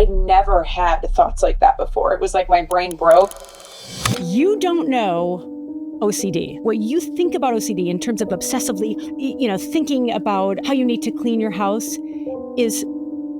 I never had thoughts like that before. It was like my brain broke. You don't know OCD. What you think about OCD in terms of obsessively, thinking about how you need to clean your house is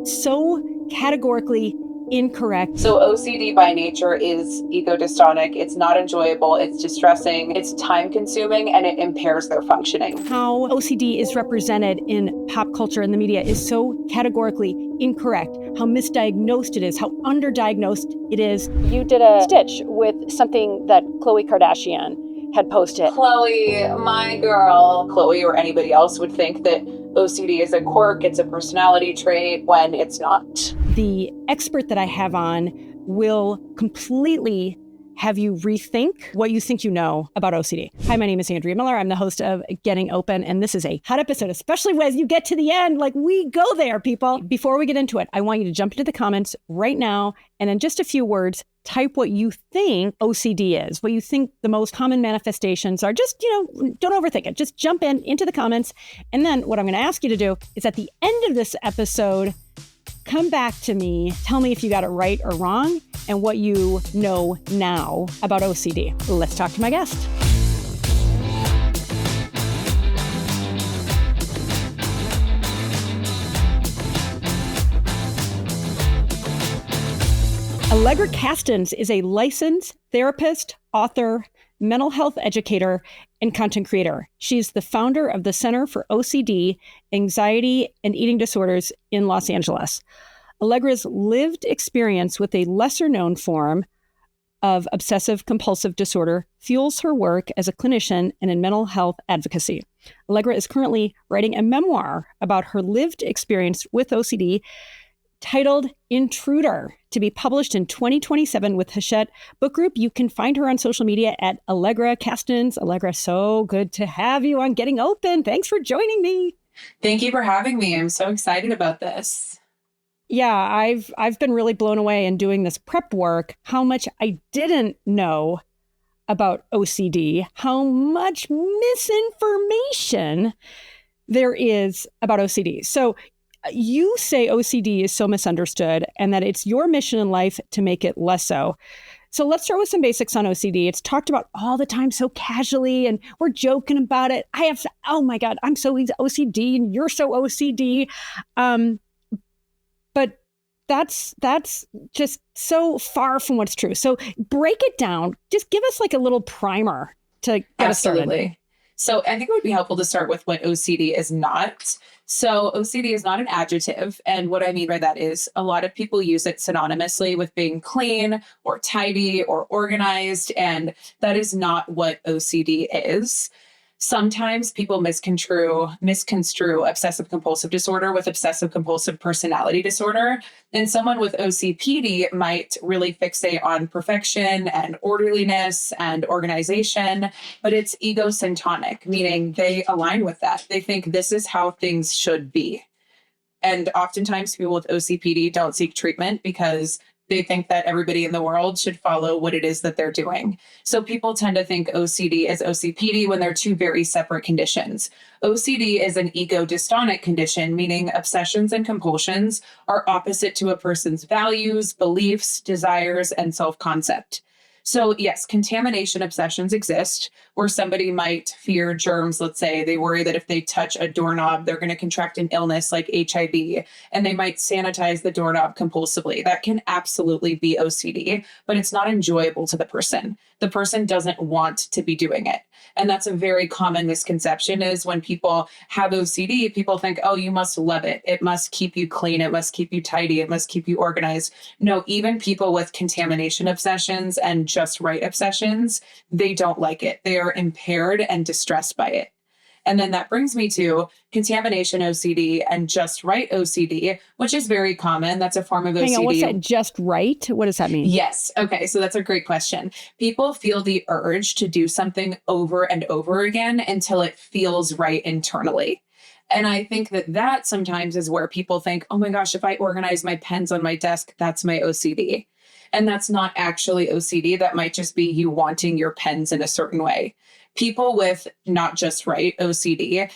so categorically incorrect. So OCD by nature is ego dystonic. It's not enjoyable. It's distressing. It's time consuming, and it impairs their functioning. How OCD is represented in pop culture and the media is so categorically incorrect. How misdiagnosed it is, how underdiagnosed it is. You did a stitch with something that Khloé Kardashian had posted. Khloé, my girl. Khloé or anybody else would think that OCD is a quirk, it's a personality trait, when it's not. The expert that I have on will completely have you rethink what you think you know about OCD. Hi, my name is Andrea Miller. I'm the host of Getting Open, and this is a hot episode, especially as you get to the end. Like, we go there, people. Before we get into it, I want you to jump into the comments right now, and in just a few words, type what you think OCD is, what you think the most common manifestations are. Just, don't overthink it. Just jump into the comments. And then what I'm going to ask you to do is at the end of this episode, come back to me, tell me if you got it right or wrong, and what you know now about OCD. Let's talk to my guest. Alegra Kastens is a licensed therapist, author, mental health educator, and content creator. She's the founder of the Center for OCD, Anxiety, and Eating Disorders in Los Angeles. Alegra's lived experience with a lesser-known form of obsessive-compulsive disorder fuels her work as a clinician and in mental health advocacy. Alegra is currently writing a memoir about her lived experience with OCD titled Intruder, to be published in 2027 with Hachette Book Group. You can find her on social media at Alegra Kastens. Alegra, so good to have you on Getting Open. Thanks for joining me. Thank you for having me. I'm so excited about this. Yeah, I've been really blown away in doing this prep work, how much I didn't know about OCD, how much misinformation there is about OCD. So you say OCD is so misunderstood and that it's your mission in life to make it less so. So let's start with some basics on OCD. It's talked about all the time so casually, and we're joking about it. Oh my God, I'm so OCD and you're so OCD. But that's just so far from what's true. So break it down. Just give us like a little primer to get us started. Absolutely. So I think it would be helpful to start with what OCD is not. So OCD is not an adjective. And what I mean by that is a lot of people use it synonymously with being clean or tidy or organized. And that is not what OCD is. Sometimes people misconstrue obsessive compulsive disorder with obsessive compulsive personality disorder. And someone with OCPD might really fixate on perfection and orderliness and organization, but it's egocentric, meaning they align with that. They think this is how things should be. And oftentimes people with OCPD don't seek treatment because they think that everybody in the world should follow what it is that they're doing. So people tend to think OCD is OCPD when they're two very separate conditions. OCD is an ego dystonic condition, meaning obsessions and compulsions are opposite to a person's values, beliefs, desires, and self-concept. So yes, contamination obsessions exist where somebody might fear germs. Let's say they worry that if they touch a doorknob, they're going to contract an illness like HIV, and they might sanitize the doorknob compulsively. That can absolutely be OCD, but it's not enjoyable to the person. The person doesn't want to be doing it. And that's a very common misconception is when people have OCD, people think, oh, you must love it. It must keep you clean. It must keep you tidy. It must keep you organized. No, even people with contamination obsessions and just right obsessions, they don't like it. They are impaired and distressed by it. And then that brings me to contamination OCD and just right OCD, which is very common. That's a form of OCD. Hang on, what's that, just right? What does that mean? Yes. Okay. So that's a great question. People feel the urge to do something over and over again until it feels right internally. And I think that sometimes is where people think, oh my gosh, if I organize my pens on my desk, that's my OCD. And that's not actually OCD. That might just be you wanting your pens in a certain way. People with not just OCD,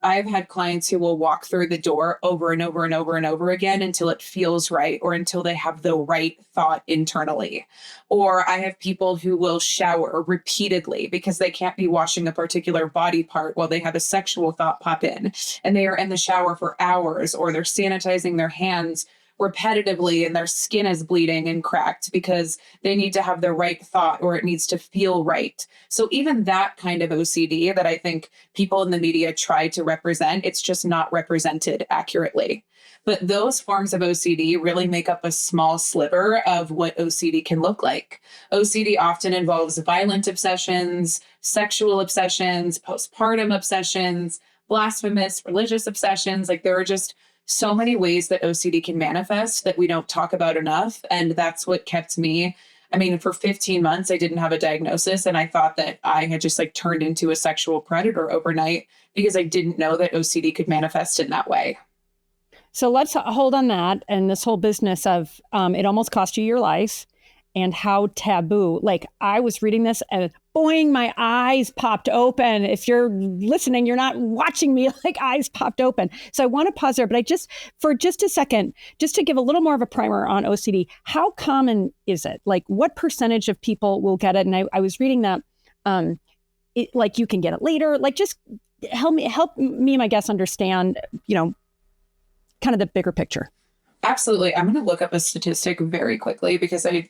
I've had clients who will walk through the door over and over and over and over again until it feels right or until they have the right thought internally. Or I have people who will shower repeatedly because they can't be washing a particular body part while they have a sexual thought pop in. And they are in the shower for hours, or they're sanitizing their hands repetitively and their skin is bleeding and cracked because they need to have the right thought or it needs to feel right. So even that kind of OCD that I think people in the media try to represent, it's just not represented accurately. But those forms of OCD really make up a small sliver of what OCD can look like. OCD often involves violent obsessions, sexual obsessions, postpartum obsessions, blasphemous religious obsessions. Like there are just so many ways that OCD can manifest that we don't talk about enough. And that's what kept me. I mean, for 15 months, I didn't have a diagnosis. And I thought that I had just like turned into a sexual predator overnight because I didn't know that OCD could manifest in that way. So let's hold on that and this whole business of it almost cost you your life and how taboo. Like I was reading this and boing, my eyes popped open. If you're listening, you're not watching me, like eyes popped open. So I want to pause there, but for just a second, just to give a little more of a primer on OCD, how common is it? Like what percentage of people will get it? And I was reading that like you can get it later. Like just help me and my guests understand, kind of the bigger picture. Absolutely. I'm going to look up a statistic very quickly because I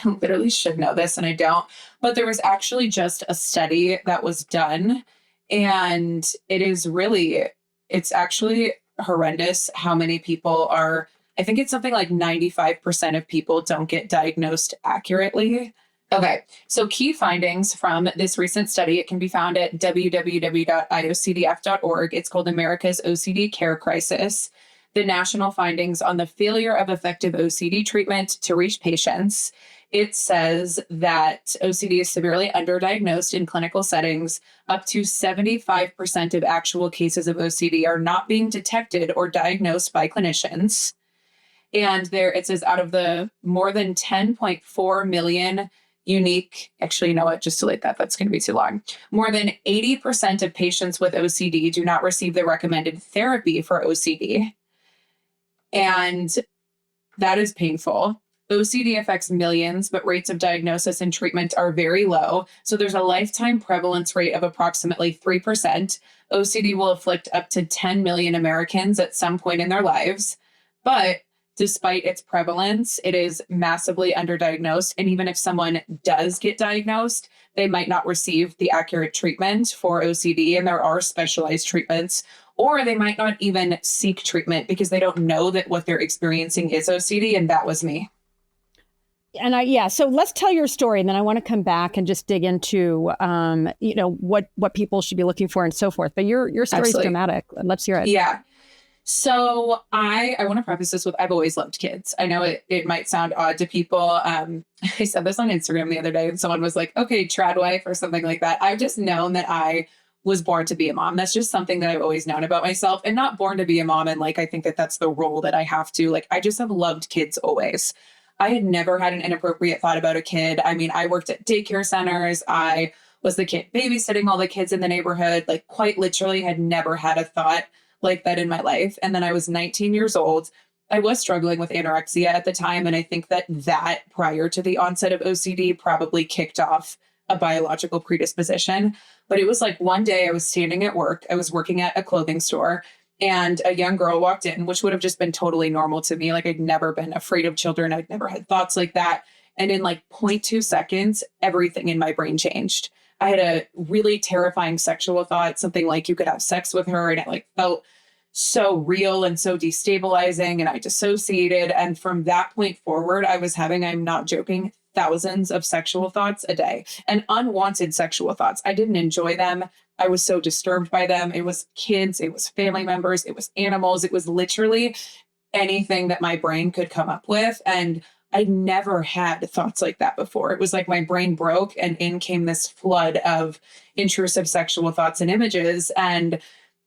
literally should know this and I don't, but there was actually just a study that was done and it's actually horrendous how many people I think it's something like 95% of people don't get diagnosed accurately. Okay, so key findings from this recent study, it can be found at www.iocdf.org. It's called America's OCD Care Crisis. The national findings on the failure of effective OCD treatment to reach patients. It says that OCD is severely underdiagnosed in clinical settings. Up to 75% of actual cases of OCD are not being detected or diagnosed by clinicians. And it says out of the more than 10.4 million actually, you know what, just delete that. That's going to be too long. More than 80% of patients with OCD do not receive the recommended therapy for OCD. And that is painful. OCD affects millions, but rates of diagnosis and treatment are very low. So there's a lifetime prevalence rate of approximately 3%. OCD will afflict up to 10 million Americans at some point in their lives. But despite its prevalence, it is massively underdiagnosed. And even if someone does get diagnosed, they might not receive the accurate treatment for OCD. And there are specialized treatments, or they might not even seek treatment because they don't know that what they're experiencing is OCD. And that was me. And so let's tell your story. And then I want to come back and just dig into, what people should be looking for and so forth. But your story is dramatic. Let's hear it. Yeah. So I want to preface this with, I've always loved kids. I know it might sound odd to people. I said this on Instagram the other day and someone was like, okay, trad wife or something like that. I've just known that I was born to be a mom. That's just something that I've always known about myself, and not born to be a mom. And like, I think that that's the role that I have to, like, I just have loved kids always. I had never had an inappropriate thought about a kid. I mean, I worked at daycare centers. I was the kid babysitting all the kids in the neighborhood, like quite literally had never had a thought like that in my life. And then I was 19 years old. I was struggling with anorexia at the time. And I think that prior to the onset of OCD probably kicked off a biological predisposition. But it was like one day I was standing at work. I was working at a clothing store and a young girl walked in, which would have just been totally normal to me. Like I'd never been afraid of children. I'd never had thoughts like that. And in like 0.2 seconds, everything in my brain changed. I had a really terrifying sexual thought, something like you could have sex with her. And it like felt so real and so destabilizing. And I dissociated. And from that point forward, I was having, I'm not joking, thousands of sexual thoughts a day, and unwanted sexual thoughts. I didn't enjoy them. I was so disturbed by them. It was kids, it was family members, it was animals. It was literally anything that my brain could come up with. And I never had thoughts like that before. It was like my brain broke and in came this flood of intrusive sexual thoughts and images. And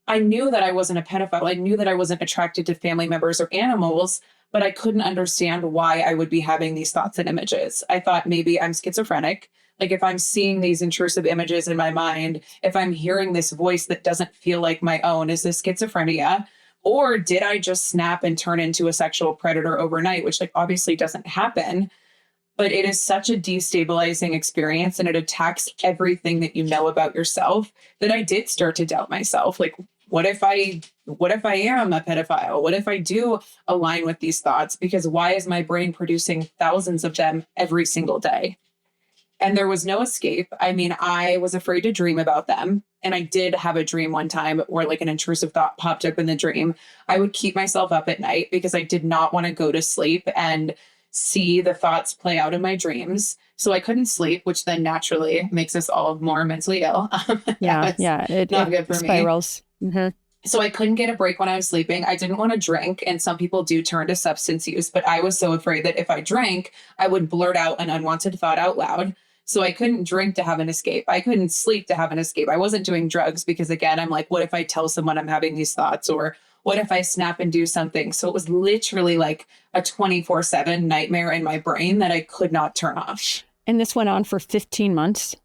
I knew that I wasn't a pedophile. I knew that I wasn't attracted to family members or animals, but I couldn't understand why I would be having these thoughts and images. I thought maybe I'm schizophrenic. Like if I'm seeing these intrusive images in my mind, if I'm hearing this voice that doesn't feel like my own, is this schizophrenia? Or did I just snap and turn into a sexual predator overnight, which like obviously doesn't happen, but it is such a destabilizing experience and it attacks everything that you know about yourself that I did start to doubt myself. Like, what if I am a pedophile? What if I do align with these thoughts? Because why is my brain producing thousands of them every single day? And there was no escape. I mean, I was afraid to dream about them. And I did have a dream one time where like an intrusive thought popped up in the dream. I would keep myself up at night because I did not want to go to sleep and see the thoughts play out in my dreams. So I couldn't sleep, which then naturally makes us all more mentally ill. Yeah. It not good for spirals. me. Mm-hmm. So I couldn't get a break when I was sleeping. I didn't want to drink. And some people do turn to substance use, but I was so afraid that if I drank, I would blurt out an unwanted thought out loud. So I couldn't drink to have an escape. I couldn't sleep to have an escape. I wasn't doing drugs because again, I'm like, what if I tell someone I'm having these thoughts, or what if I snap and do something? So it was literally like a 24/7 nightmare in my brain that I could not turn off. And this went on for 15 months?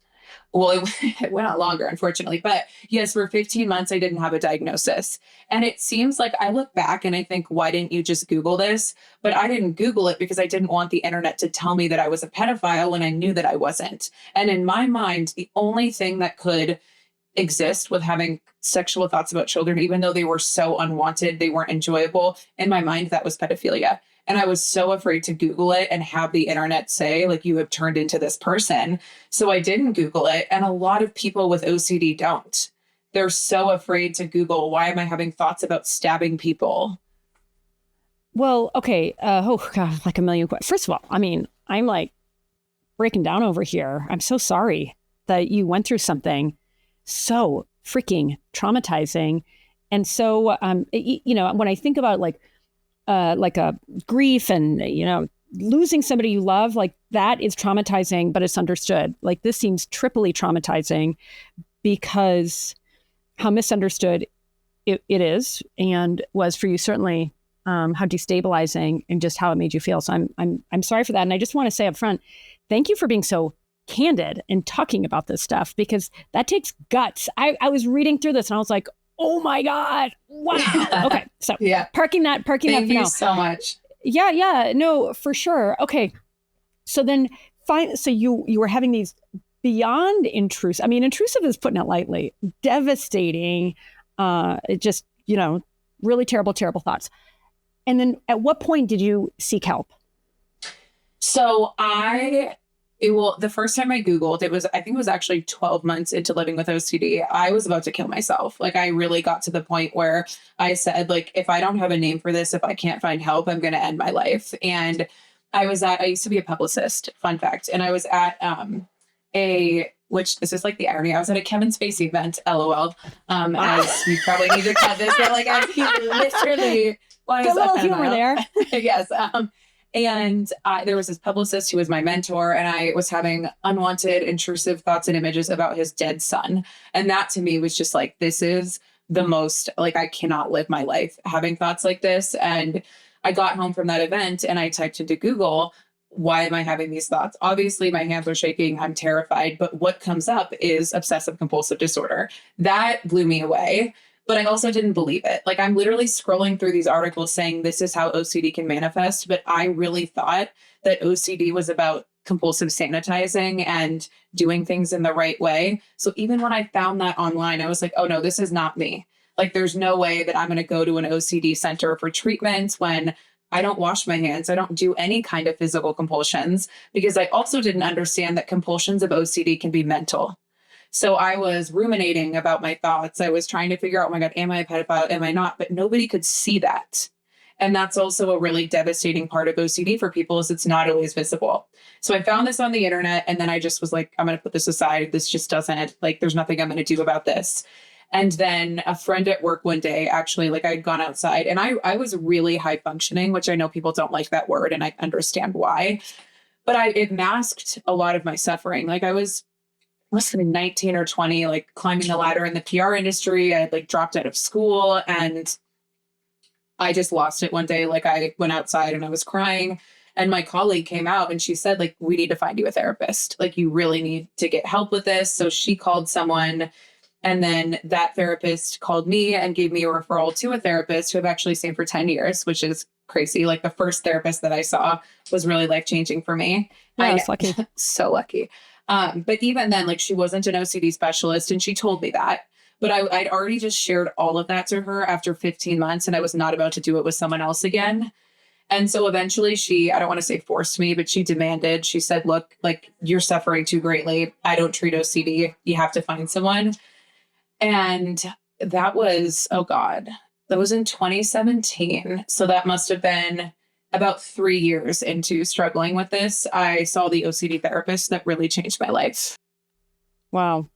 Well, it went on longer, unfortunately. But yes, for 15 months, I didn't have a diagnosis. And it seems like I look back and I think, why didn't you just Google this? But I didn't Google it because I didn't want the internet to tell me that I was a pedophile when I knew that I wasn't. And in my mind, the only thing that could exist with having sexual thoughts about children, even though they were so unwanted, they weren't enjoyable, in my mind, that was pedophilia. And I was so afraid to Google it and have the internet say, like, you have turned into this person. So I didn't Google it. And a lot of people with OCD don't. They're so afraid to Google, why am I having thoughts about stabbing people? Well, okay. Oh, God, like a million questions. First of all, I mean, I'm like breaking down over here. I'm so sorry that you went through something so freaking traumatizing. And so, when I think about like a grief and, losing somebody you love, like that is traumatizing, but it's understood. Like this seems triply traumatizing because how misunderstood it is and was for you, certainly, how destabilizing and just how it made you feel. So I'm sorry for that. And I just want to say up front, thank you for being so candid and talking about this stuff, because that takes guts. I was reading through this and I was like, oh my God. Wow. Okay. So yeah. parking that Thank for you now. so much. Yeah. No, for sure. Okay. So then so you were having these beyond intrusive. I mean, intrusive is putting it lightly, devastating, it just, really terrible thoughts. And then at what point did you seek help? So the first time I Googled, I think it was actually 12 months into living with OCD. I was about to kill myself. Like I really got to the point where I said, like, if I don't have a name for this, if I can't find help, I'm going to end my life. And I used to be a publicist, fun fact. And I was at, which this is like the irony. I was at a Kevin Spacey event, LOL. As we probably need to cut this, but like I literally was a little humor there. Yes. And there was this publicist who was my mentor, and I was having unwanted, intrusive thoughts and images about his dead son. And that to me was just like, this is the most, like, I cannot live my life having thoughts like this. And I got home from that event and I typed into Google, why am I having these thoughts? Obviously, my hands are shaking. I'm terrified. But what comes up is obsessive compulsive disorder. That blew me away. But I also didn't believe it. Like I'm literally scrolling through these articles saying this is how OCD can manifest. But I really thought that OCD was about compulsive sanitizing and doing things in the right way. So even when I found that online, I was like, oh no, this is not me. Like there's no way that I'm going to go to an OCD center for treatment when I don't wash my hands. I don't do any kind of physical compulsions, because I also didn't understand that compulsions of OCD can be mental. So I was ruminating about my thoughts. I was trying to figure out, oh my God, am I a pedophile? Am I not? But nobody could see that. And that's also a really devastating part of OCD for people, is it's not always visible. So I found this on the internet and then I just was like, I'm going to put this aside. This just doesn't, like, there's nothing I'm going to do about this. And then a friend at work one day, actually, like I'd gone outside and I was really high functioning, which I know people don't like that word and I understand why, but it masked a lot of my suffering. Like I was 19 or 20, like climbing the ladder in the PR industry. I had like dropped out of school and I just lost it one day. Like I went outside and I was crying, and my colleague came out and she said, like, we need to find you a therapist. Like, you really need to get help with this. So she called someone, and then that therapist called me and gave me a referral to a therapist who I've actually seen for 10 years, which is crazy. Like the first therapist that I saw was really life-changing for me. Yeah, I was lucky. So lucky. But even then, like, she wasn't an OCD specialist, and she told me that. But I'd already just shared all of that to her after 15 months, and I was not about to do it with someone else again. And so eventually I don't want to say forced me, but she demanded, she said, look, like, you're suffering too greatly. I don't treat OCD. You have to find someone. And that was, oh God, that was in 2017. So that must have been about 3 years into struggling with this. I saw the OCD therapist that really changed my life. Wow.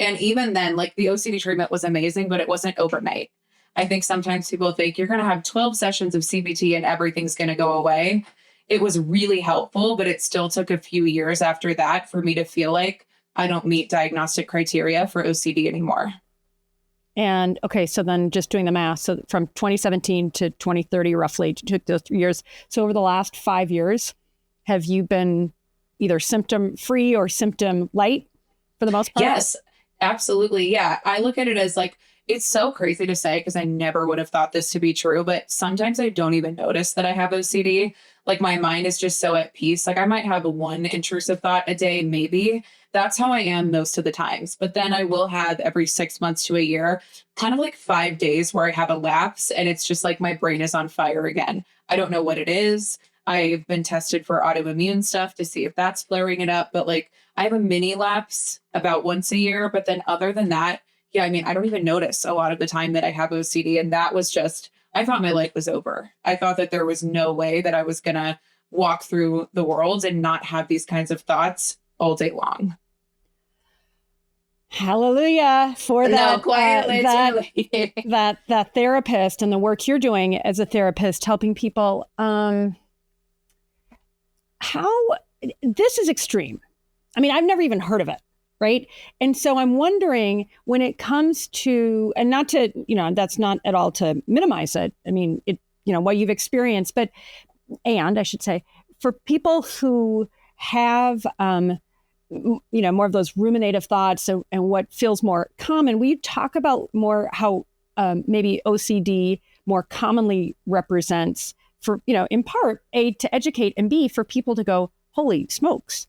And even then, like, the OCD treatment was amazing, but it wasn't overnight. I think sometimes people think you're going to have 12 sessions of CBT and everything's going to go away. It was really helpful, but it still took a few years after that for me to feel like I don't meet diagnostic criteria for OCD anymore. And okay, so then just doing the math, so from 2017 to 2030, roughly, took those 3 years. So over the last 5 years, have you been either symptom free or symptom light for the most part? Yes, absolutely. Yeah. I look at it as like, it's so crazy to say because I never would have thought this to be true, but sometimes I don't even notice that I have OCD. Like my mind is just so at peace. Like I might have one intrusive thought a day, maybe. That's how I am most of the times. But then I will have every 6 months to a year, kind of like 5 days where I have a lapse, and it's just like my brain is on fire again. I don't know what it is. I've been tested for autoimmune stuff to see if that's flaring it up. But like I have a mini lapse about once a year. But then other than that, yeah, I mean, I don't even notice a lot of the time that I have OCD. And that was just, I thought my life was over. I thought that there was no way that I was going to walk through the world and not have these kinds of thoughts all day long. Hallelujah for that, that therapist and the work you're doing as a therapist, helping people. How this is extreme. I mean, I've never even heard of it. Right. And so I'm wondering when it comes to, and not to, that's not at all to minimize it. I mean, what you've experienced, and I should say, for people who have, more of those ruminative thoughts and what feels more common, we talk about more how maybe OCD more commonly represents for, in part, A, to educate, and B, for people to go, holy smokes.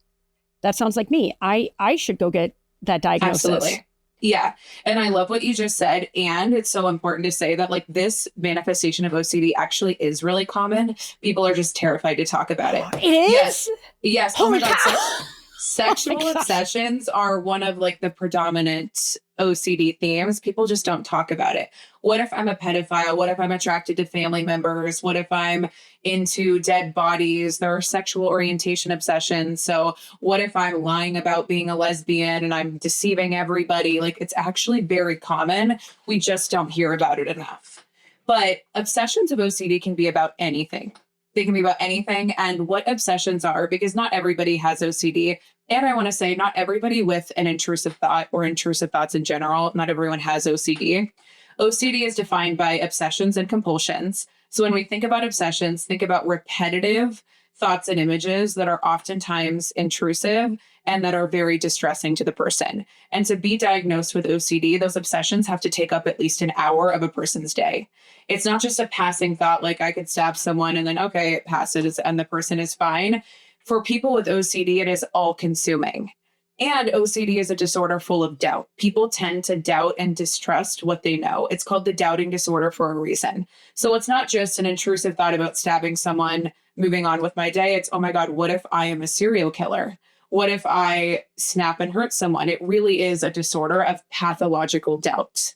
That sounds like me. I should go get that diagnosis. Absolutely. Yeah. And I love what you just said. And it's so important to say that like this manifestation of OCD actually is really common. People are just terrified to talk about it. It is? Yes. Yes. Holy oh my cow. God. Sexual obsessions are one of like the predominant OCD themes. People just don't talk about it. What if I'm a pedophile? What if I'm attracted to family members? What if I'm into dead bodies? There are sexual orientation obsessions. So what if I'm lying about being a lesbian and I'm deceiving everybody? Like it's actually very common. We just don't hear about it enough. But obsessions of OCD can be about anything. They can be about anything and what obsessions are, because not everybody has OCD. And I want to say not everybody with an intrusive thought or intrusive thoughts in general, not everyone has OCD. OCD is defined by obsessions and compulsions. So when we think about obsessions, think about repetitive thoughts and images that are oftentimes intrusive and that are very distressing to the person. And to be diagnosed with OCD, those obsessions have to take up at least an hour of a person's day. It's not just a passing thought, like I could stab someone and then, okay, it passes and the person is fine. For people with OCD, it is all consuming. And OCD is a disorder full of doubt. People tend to doubt and distrust what they know. It's called the doubting disorder for a reason. So it's not just an intrusive thought about stabbing someone, moving on with my day. It's, oh my God, what if I am a serial killer? What if I snap and hurt someone? It really is a disorder of pathological doubt.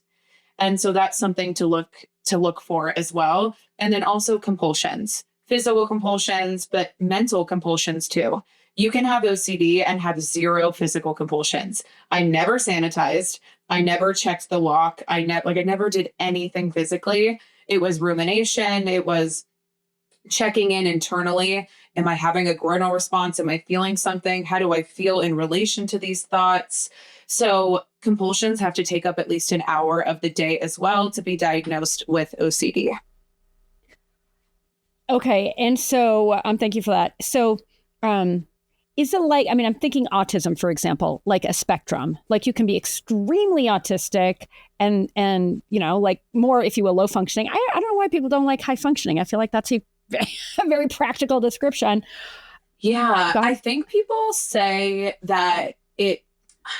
And so that's something to look for as well. And then also compulsions, physical compulsions, but mental compulsions too. You can have OCD and have zero physical compulsions. I never sanitized. I never checked the lock. I never did anything physically. It was rumination. It was checking in internally. Am I having a groinal response? Am I feeling something? How do I feel in relation to these thoughts? So compulsions have to take up at least an hour of the day as well to be diagnosed with OCD. Okay. And so thank you for that. So is it like, I mean, I'm thinking autism, for example, like a spectrum, like you can be extremely autistic and, you know, like more, if you will, low functioning. I don't know why people don't like high functioning. I feel like that's a very practical description. Yeah, I think people say that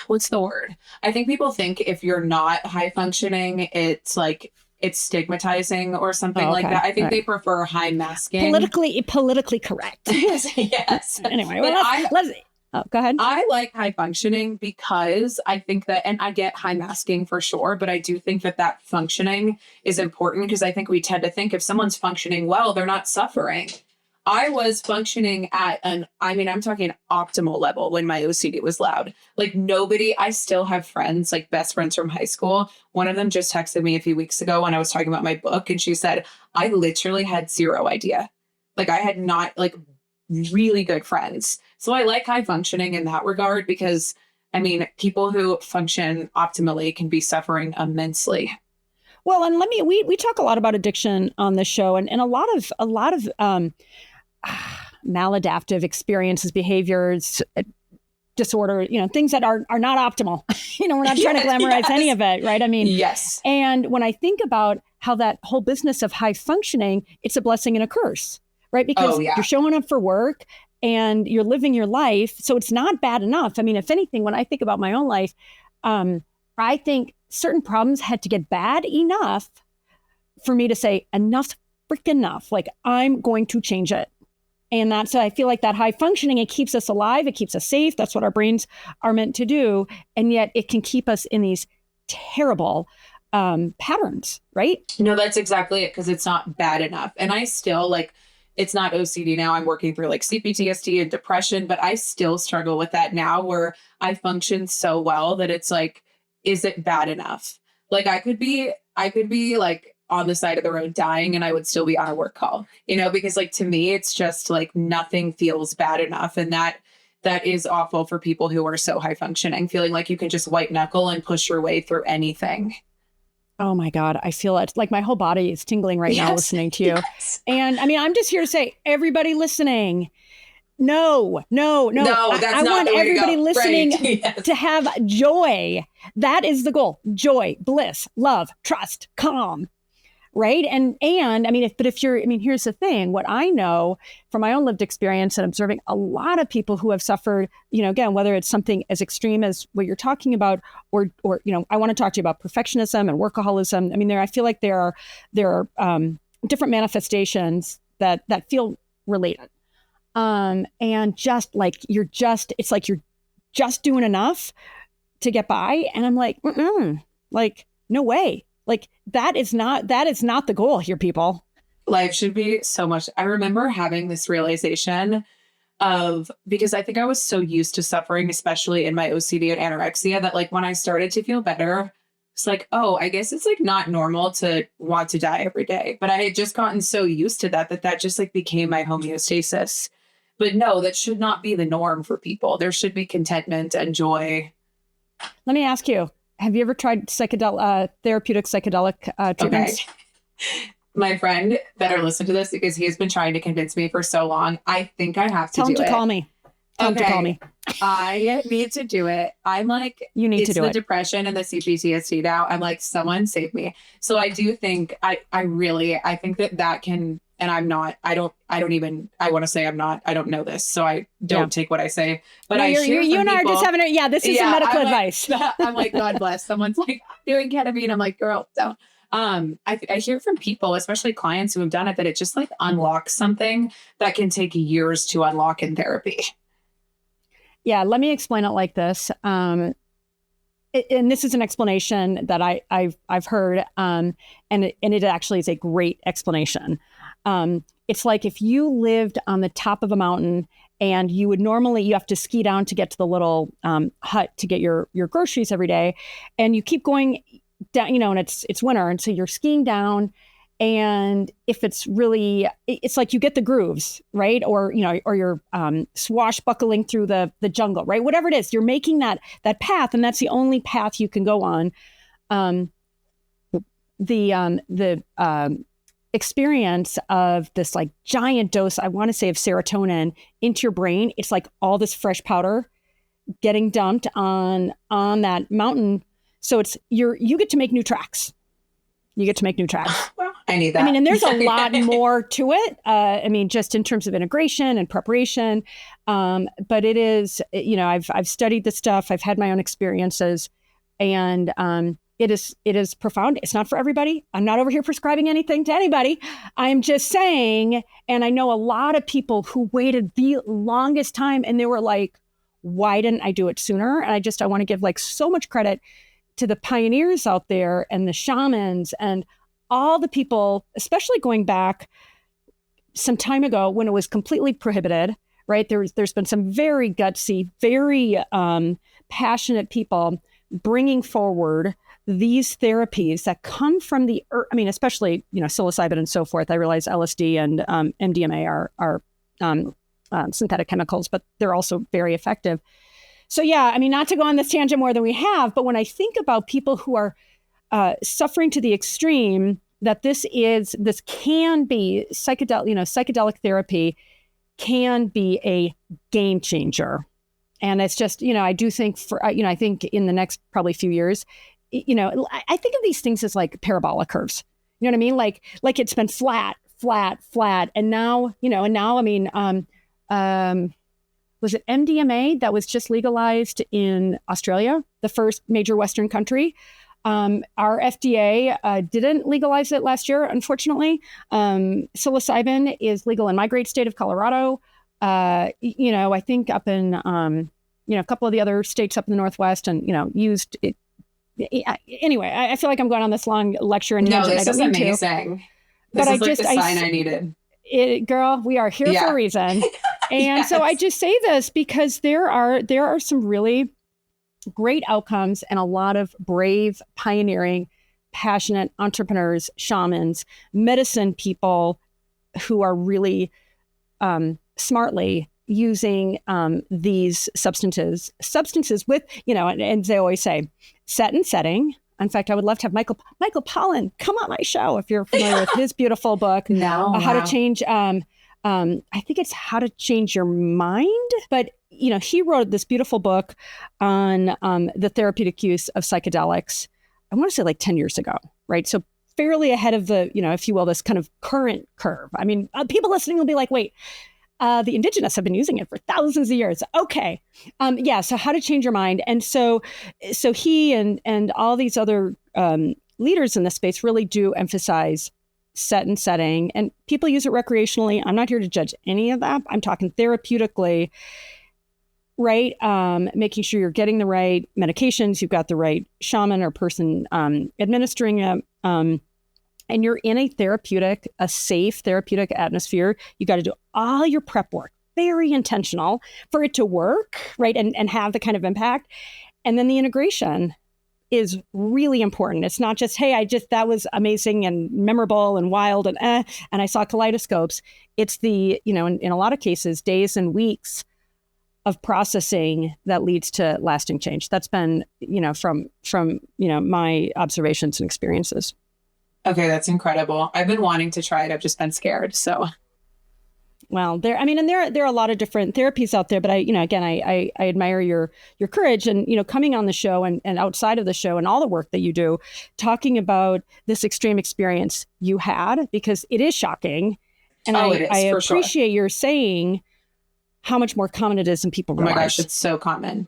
what's the word? I think people think if you're not high functioning, it's like it's stigmatizing or something like that. I think they prefer high masking. Politically correct. Yes. Anyway, well, let's go ahead. I like high functioning because I think that, and I get high masking for sure, but I do think that functioning is important because I think we tend to think if someone's functioning well, they're not suffering. I was functioning at I'm talking optimal level when my OCD was loud. Like I still have friends, like best friends from high school. One of them just texted me a few weeks ago when I was talking about my book. And she said, I literally had zero idea. Like I had not like really good friends. So I like high functioning in that regard because people who function optimally can be suffering immensely. Well, and we talk a lot about addiction on this show and a lot of maladaptive experiences, behaviors, disorder, you know, things that are not optimal. You know, we're not trying to glamorize any of it, right? I mean, yes. And when I think about how that whole business of high functioning, it's a blessing and a curse, right? Because you're showing up for work and you're living your life. So it's not bad enough. I mean, if anything, when I think about my own life, I think certain problems had to get bad enough for me to say, enough's freaking enough. Like, I'm going to change it. And that's, I feel like that high functioning, it keeps us alive. It keeps us safe. That's what our brains are meant to do. And yet it can keep us in these terrible patterns, right? No, that's exactly it. Because it's not bad enough. And I still it's not OCD now. I'm working through like CPTSD and depression, but I still struggle with that now where I function so well that it's like, is it bad enough? Like I could be like on the side of the road dying and I would still be on a work call, you know, because like to me, it's just like nothing feels bad enough. And that is awful for people who are so high functioning, feeling like you can just white knuckle and push your way through anything. Oh my God. I feel it. Like my whole body is tingling right now listening to you. Yes. And I mean, I'm just here to say, everybody listening, no. I want everybody listening to have joy. That is the goal. Joy, bliss, love, trust, calm. Right. And I mean, here's the thing. What I know from my own lived experience and observing a lot of people who have suffered, you know, again, whether it's something as extreme as what you're talking about, or, you know, I want to talk to you about perfectionism and workaholism. I mean, I feel like there are different manifestations that feel related. And just like, it's like you're just doing enough to get by. And I'm like, like, no way. Like that is not the goal here, people. Life should be so much. I remember having this realization because I think I was so used to suffering, especially in my OCD and anorexia, that like when I started to feel better, it's like, oh, I guess it's like not normal to want to die every day. But I had just gotten so used to that just like became my homeostasis. But no, that should not be the norm for people. There should be contentment and joy. Let me ask you, have you ever tried therapeutic psychedelic treatments? Okay. My friend better listen to this because he has been trying to convince me for so long. I think I have to Tell do him to it. call me. Tell him to call me. I need to do it. I'm like, you need to do it. It's the depression and the CPTSD now. I'm like, someone save me. So I do think I think that can, and I want to say I'm not, I don't know this. So I don't take what I say, but no, you and I are just having this is medical advice. I'm like, God bless. Someone's like, I'm doing ketamine. I'm like, girl, don't. I hear from people, especially clients who have done it, that it just like unlocks something that can take years to unlock in therapy. Yeah, let me explain it like this. And this is an explanation that I've heard, and it actually is a great explanation. It's like if you lived on the top of a mountain and you have to ski down to get to the little hut to get your groceries every day, and you keep going down, you know, and it's winter, and so you're skiing down, And if it's really, it's like you get the grooves, right? Or, or you're swashbuckling through the jungle, right? Whatever it is, you're making that path, and that's the only path you can go on. The experience of this like giant dose, I want to say, of serotonin into your brain, it's like all this fresh powder getting dumped on that mountain. So it's you get to make new tracks. You get to make new tracks. Well, I need that. I mean, and there's a lot more to it. I mean, just in terms of integration and preparation. But it is, I've studied this stuff. I've had my own experiences, and it is profound. It's not for everybody. I'm not over here prescribing anything to anybody. I'm just saying, and I know a lot of people who waited the longest time, and they were like, why didn't I do it sooner? And I want to give like so much credit to the pioneers out there and the shamans and all the people, especially going back some time ago when it was completely prohibited, right? There's been some very gutsy, very passionate people bringing forward these therapies that come from the earth. I mean, especially, psilocybin and so forth. I realize LSD and MDMA are synthetic chemicals, but they're also very effective. So yeah, I mean, not to go on this tangent more than we have, but when I think about people who are suffering to the extreme, that this can be psychedelic therapy can be a game changer. And it's just, I do think I think in the next probably few years, I think of these things as like parabolic curves. You know what I mean? Like it's been flat. And now, I mean, was it MDMA that was just legalized in Australia, the first major Western country? Our FDA didn't legalize it last year, unfortunately. Psilocybin is legal in my great state of Colorado. I think up in, a couple of the other states up in the Northwest, and, used it. Anyway, I feel like I'm going on this long lecture. And no, this is amazing. This is like the sign I needed. Girl, we are here for a reason. And yes. So I just say this because there are some really great outcomes and a lot of brave, pioneering, passionate entrepreneurs, shamans, medicine people who are really smartly using these substances with, and they always say set and setting. In fact, I would love to have Michael Pollan come on my show if you're familiar with his beautiful book, How to Change. I think it's How to Change Your Mind. But, he wrote this beautiful book on the therapeutic use of psychedelics. I want to say like 10 years ago, right? So fairly ahead of the, if you will, this kind of current curve. I mean, people listening will be like, wait, the indigenous have been using it for thousands of years. Okay. So How to Change Your Mind. And so he and all these other leaders in this space really do emphasize set and setting, and people use it recreationally. I'm not here to judge any of that. I'm talking therapeutically, right? Making sure you're getting the right medications, you've got the right shaman or person administering it. And you're in a safe therapeutic atmosphere. You got to do all your prep work, very intentional for it to work, right? And have the kind of impact. And then the integration is really important. It's not just, hey, that was amazing and memorable and wild and I saw kaleidoscopes. It's the, in a lot of cases, days and weeks of processing that leads to lasting change. That's been, from my observations and experiences. Okay, that's incredible. I've been wanting to try it. I've just been scared. So, well, there are a lot of different therapies out there, but I admire your courage and, coming on the show and outside of the show and all the work that you do, talking about this extreme experience you had, because it is shocking. And I appreciate your saying how much more common it is than people realize. Oh my gosh, it's so common.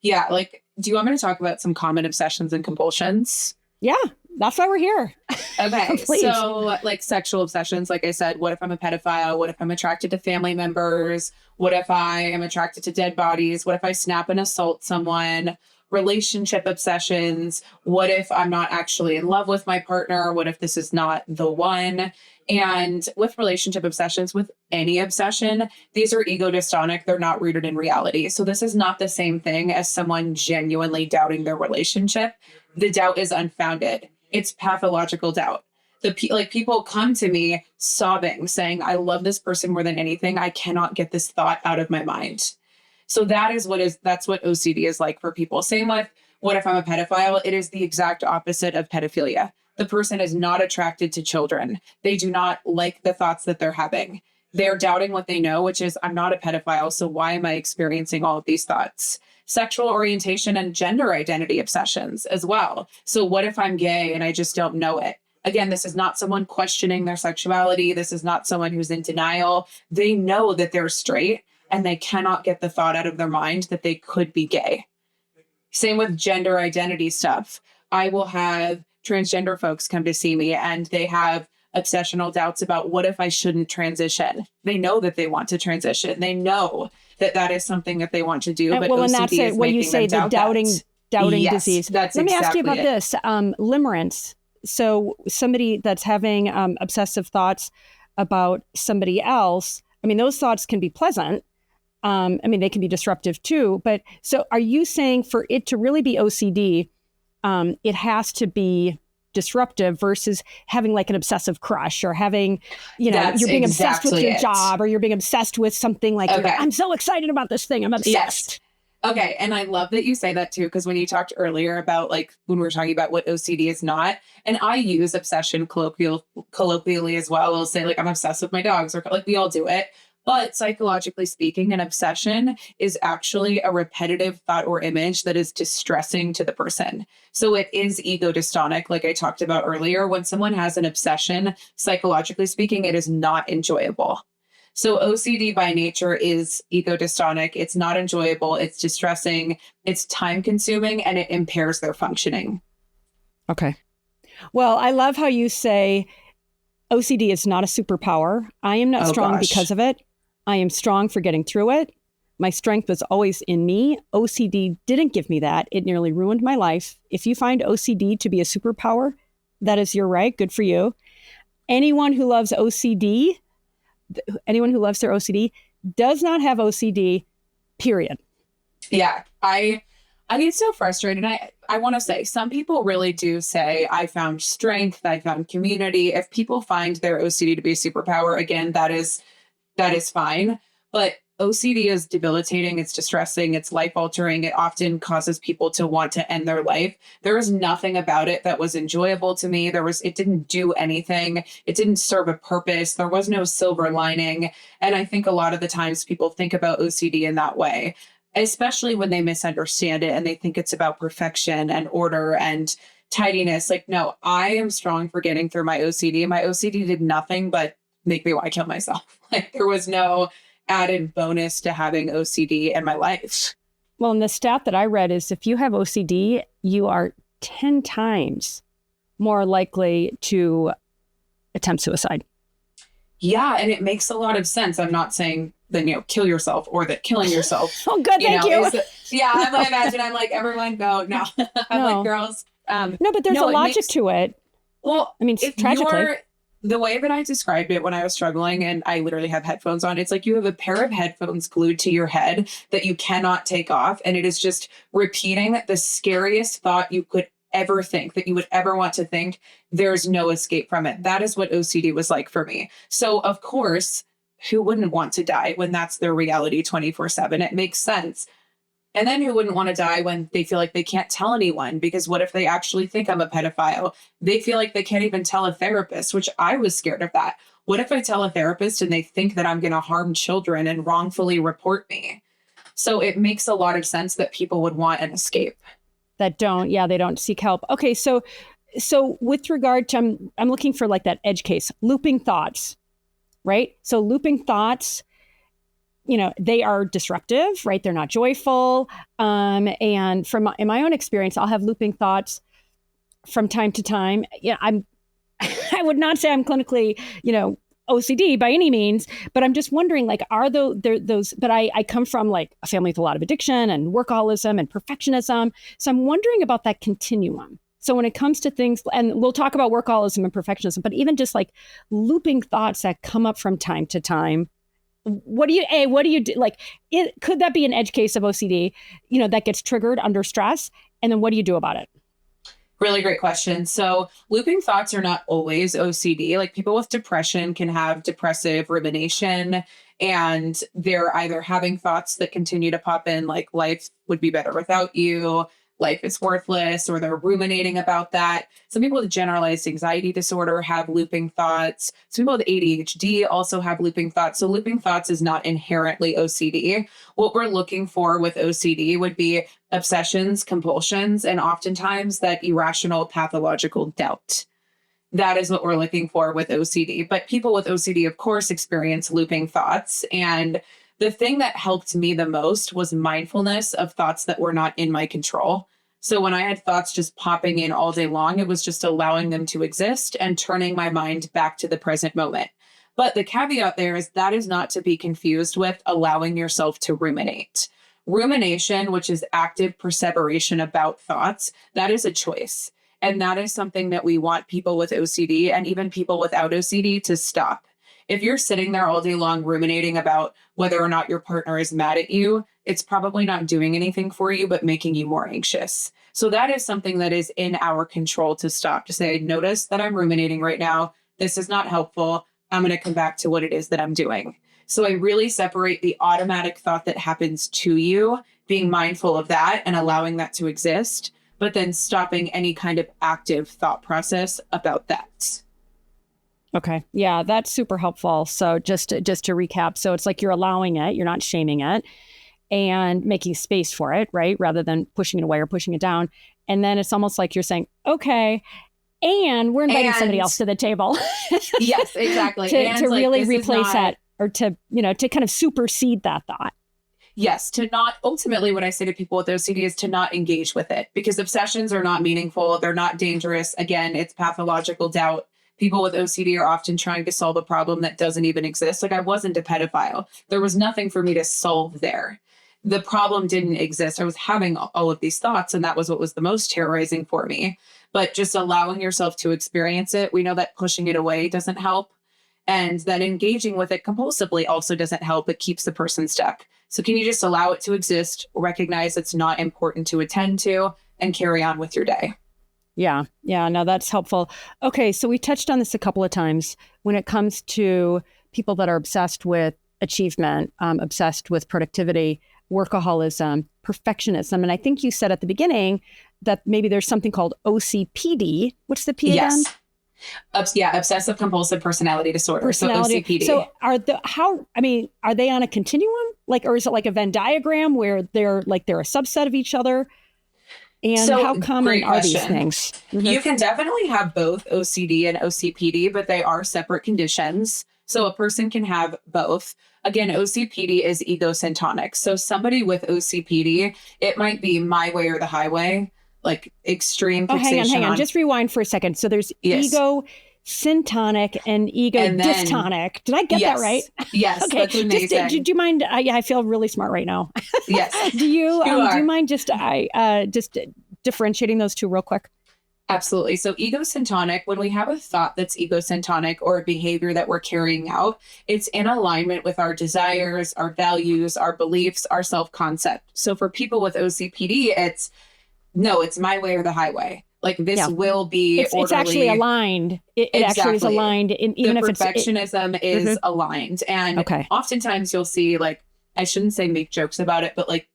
Yeah. Like, do you want me to talk about some common obsessions and compulsions? Yeah. That's why we're here. Okay. So like sexual obsessions, like I said, what if I'm a pedophile? What if I'm attracted to family members? What if I am attracted to dead bodies? What if I snap and assault someone? Relationship obsessions. What if I'm not actually in love with my partner? What if this is not the one? And with relationship obsessions, with any obsession, these are ego dystonic. They're not rooted in reality. So this is not the same thing as someone genuinely doubting their relationship. The doubt is unfounded. It's pathological doubt. Like people come to me sobbing, saying, I love this person more than anything. I cannot get this thought out of my mind. So that's what OCD is like for people. Same with what if I'm a pedophile? It is the exact opposite of pedophilia. The person is not attracted to children. They do not like the thoughts that they're having. They're doubting what they know, which is, I'm not a pedophile, so why am I experiencing all of these thoughts? Sexual orientation and gender identity obsessions as well. So what if I'm gay and I just don't know it? Again, this is not someone questioning their sexuality. This is not someone who's in denial. They know that they're straight and they cannot get the thought out of their mind that they could be gay. Same with gender identity stuff. I will have transgender folks come to see me and they have obsessional doubts about what if I shouldn't transition. They know that they want to transition. They know that that is something that they want to do. But well, and OCD that's is it. When you say the doubting Yes, disease. Let me ask you about this. Limerence. So somebody that's having obsessive thoughts about somebody else, I mean, those thoughts can be pleasant. I mean, they can be disruptive too. But so are you saying for it to really be OCD, it has to be disruptive versus having like an obsessive crush or having, you're being obsessed with your job or you're being obsessed with something like, I'm so excited about this thing. I'm obsessed. Yes. Okay. And I love that you say that too, because when you talked earlier about like when we were talking about what OCD is not, and I use obsession colloquially as well. I'll say like, I'm obsessed with my dogs, or like we all do it. But psychologically speaking, an obsession is actually a repetitive thought or image that is distressing to the person. So it is ego dystonic, like I talked about earlier. When someone has an obsession, psychologically speaking, it is not enjoyable. So OCD by nature is ego dystonic. It's not enjoyable. It's distressing. It's time consuming, and it impairs their functioning. Okay. Well, I love how you say OCD is not a superpower. I am not strong because of it. I am strong for getting through it. My strength was always in me. OCD didn't give me that. It nearly ruined my life. If you find OCD to be a superpower, that is your right. Good for you. Anyone who loves OCD, anyone who loves their OCD does not have OCD, period. Yeah, I get so frustrated. I want to say some people really do say, I found strength, I found community. If people find their OCD to be a superpower, again, that is fine. But OCD is debilitating. It's distressing. It's life altering. It often causes people to want to end their life. There was nothing about it that was enjoyable to me. It didn't do anything. It didn't serve a purpose. There was no silver lining. And I think a lot of the times people think about OCD in that way, especially when they misunderstand it and they think it's about perfection and order and tidiness. Like, no, I am strong for getting through my OCD. My OCD did nothing but make me want to kill myself. Like, there was no added bonus to having OCD in my life. Well, and the stat that I read is if you have OCD, you are 10 times more likely to attempt suicide. Yeah, and it makes a lot of sense. I'm not saying that, kill yourself or that killing yourself. Oh, good, thank you. I'm like, everyone go. No, I'm like, girls. No, but there's a logic to it. Well, I mean, tragically. The way that I described it when I was struggling, and I literally have headphones on, it's like you have a pair of headphones glued to your head that you cannot take off. And it is just repeating the scariest thought you could ever think, that you would ever want to think. There's no escape from it. That is what OCD was like for me. So of course, who wouldn't want to die when that's their reality 24/7? It makes sense. And then who wouldn't want to die when they feel like they can't tell anyone? Because what if they actually think I'm a pedophile? They feel like they can't even tell a therapist, which I was scared of that. What if I tell a therapist and they think that I'm going to harm children and wrongfully report me? So it makes a lot of sense that people would want an escape. They don't seek help. Okay, so with regard to, I'm looking for like that edge case, looping thoughts, right? So looping thoughts, they are disruptive, right? They're not joyful. And in my own experience, I'll have looping thoughts from time to time. Yeah, I would not say I'm clinically, OCD by any means, but I'm just wondering, like, are those, but I come from like a family with a lot of addiction and workaholism and perfectionism. So I'm wondering about that continuum. So when it comes to things, and we'll talk about workaholism and perfectionism, but even just like looping thoughts that come up from time to time, what do you do? Like, could that be an edge case of OCD, that gets triggered under stress? And then what do you do about it? Really great question. So looping thoughts are not always OCD. Like people with depression can have depressive rumination, and they're either having thoughts that continue to pop in, like life would be better without you, life is worthless, or they're ruminating about that. Some people with generalized anxiety disorder have looping thoughts. Some people with ADHD also have looping thoughts. So looping thoughts is not inherently OCD. What we're looking for with OCD would be obsessions, compulsions, and oftentimes that irrational pathological doubt. That is what we're looking for with OCD. But people with OCD, of course, experience looping thoughts. And the thing that helped me the most was mindfulness of thoughts that were not in my control. So when I had thoughts just popping in all day long, it was just allowing them to exist and turning my mind back to the present moment. But the caveat there is that is not to be confused with allowing yourself to ruminate. Rumination, which is active perseveration about thoughts, that is a choice. And that is something that we want people with OCD and even people without OCD to stop. If you're sitting there all day long ruminating about whether or not your partner is mad at you, it's probably not doing anything for you, but making you more anxious. So that is something that is in our control to stop, to say, notice that I'm ruminating right now. This is not helpful. I'm going to come back to what it is that I'm doing. So I really separate the automatic thought that happens to you, being mindful of that and allowing that to exist, but then stopping any kind of active thought process about that. Okay. Yeah, that's super helpful. So just to recap, so it's like you're allowing it, you're not shaming it and making space for it, right? Rather than pushing it away or pushing it down. And then it's almost like you're saying, okay, and we're inviting somebody else to the table. Yes, exactly. to really replace that, or to kind of supersede that thought. Yes, to not, ultimately what I say to people with OCD is to not engage with it, because obsessions are not meaningful. They're not dangerous. Again, it's pathological doubt. People with OCD are often trying to solve a problem that doesn't even exist. Like I wasn't a pedophile. There was nothing for me to solve there. The problem didn't exist. I was having all of these thoughts, and that was what was the most terrorizing for me. But just allowing yourself to experience it, we know that pushing it away doesn't help. And that engaging with it compulsively also doesn't help. It keeps the person stuck. So can you just allow it to exist, recognize it's not important to attend to, and carry on with your day? Yeah. No, that's helpful. Okay. So we touched on this a couple of times when it comes to people that are obsessed with achievement, obsessed with productivity, workaholism, perfectionism. And I think you said at the beginning that maybe there's something called OCPD. What's the P again? Yes. Obsessive compulsive personality disorder. So OCPD. So are they on a continuum? Like, or is it like a Venn diagram where they're a subset of each other? And so, how common are these things? Mm-hmm. You can definitely have both OCD and OCPD, but they are separate conditions. So a person can have both. Again, OCPD is egocentric. So somebody with OCPD, it might be my way or the highway, like extreme fixation. Hang on. Just rewind for a second. So there's ego syntonic and ego dystonic. Did I get that right? Yes. Okay. That's amazing. Do you mind? I feel really smart right now. Yes. Do you mind just differentiating those two real quick? Absolutely. So egocentric, when we have a thought that's egocentric or a behavior that we're carrying out, it's in alignment with our desires, our values, our beliefs, our self-concept. So for people with OCPD, it's my way or the highway. Like this will be orderly. It's actually aligned. It actually is aligned. Even if perfectionism is aligned. And oftentimes you'll see, like, I shouldn't say make jokes about it, but like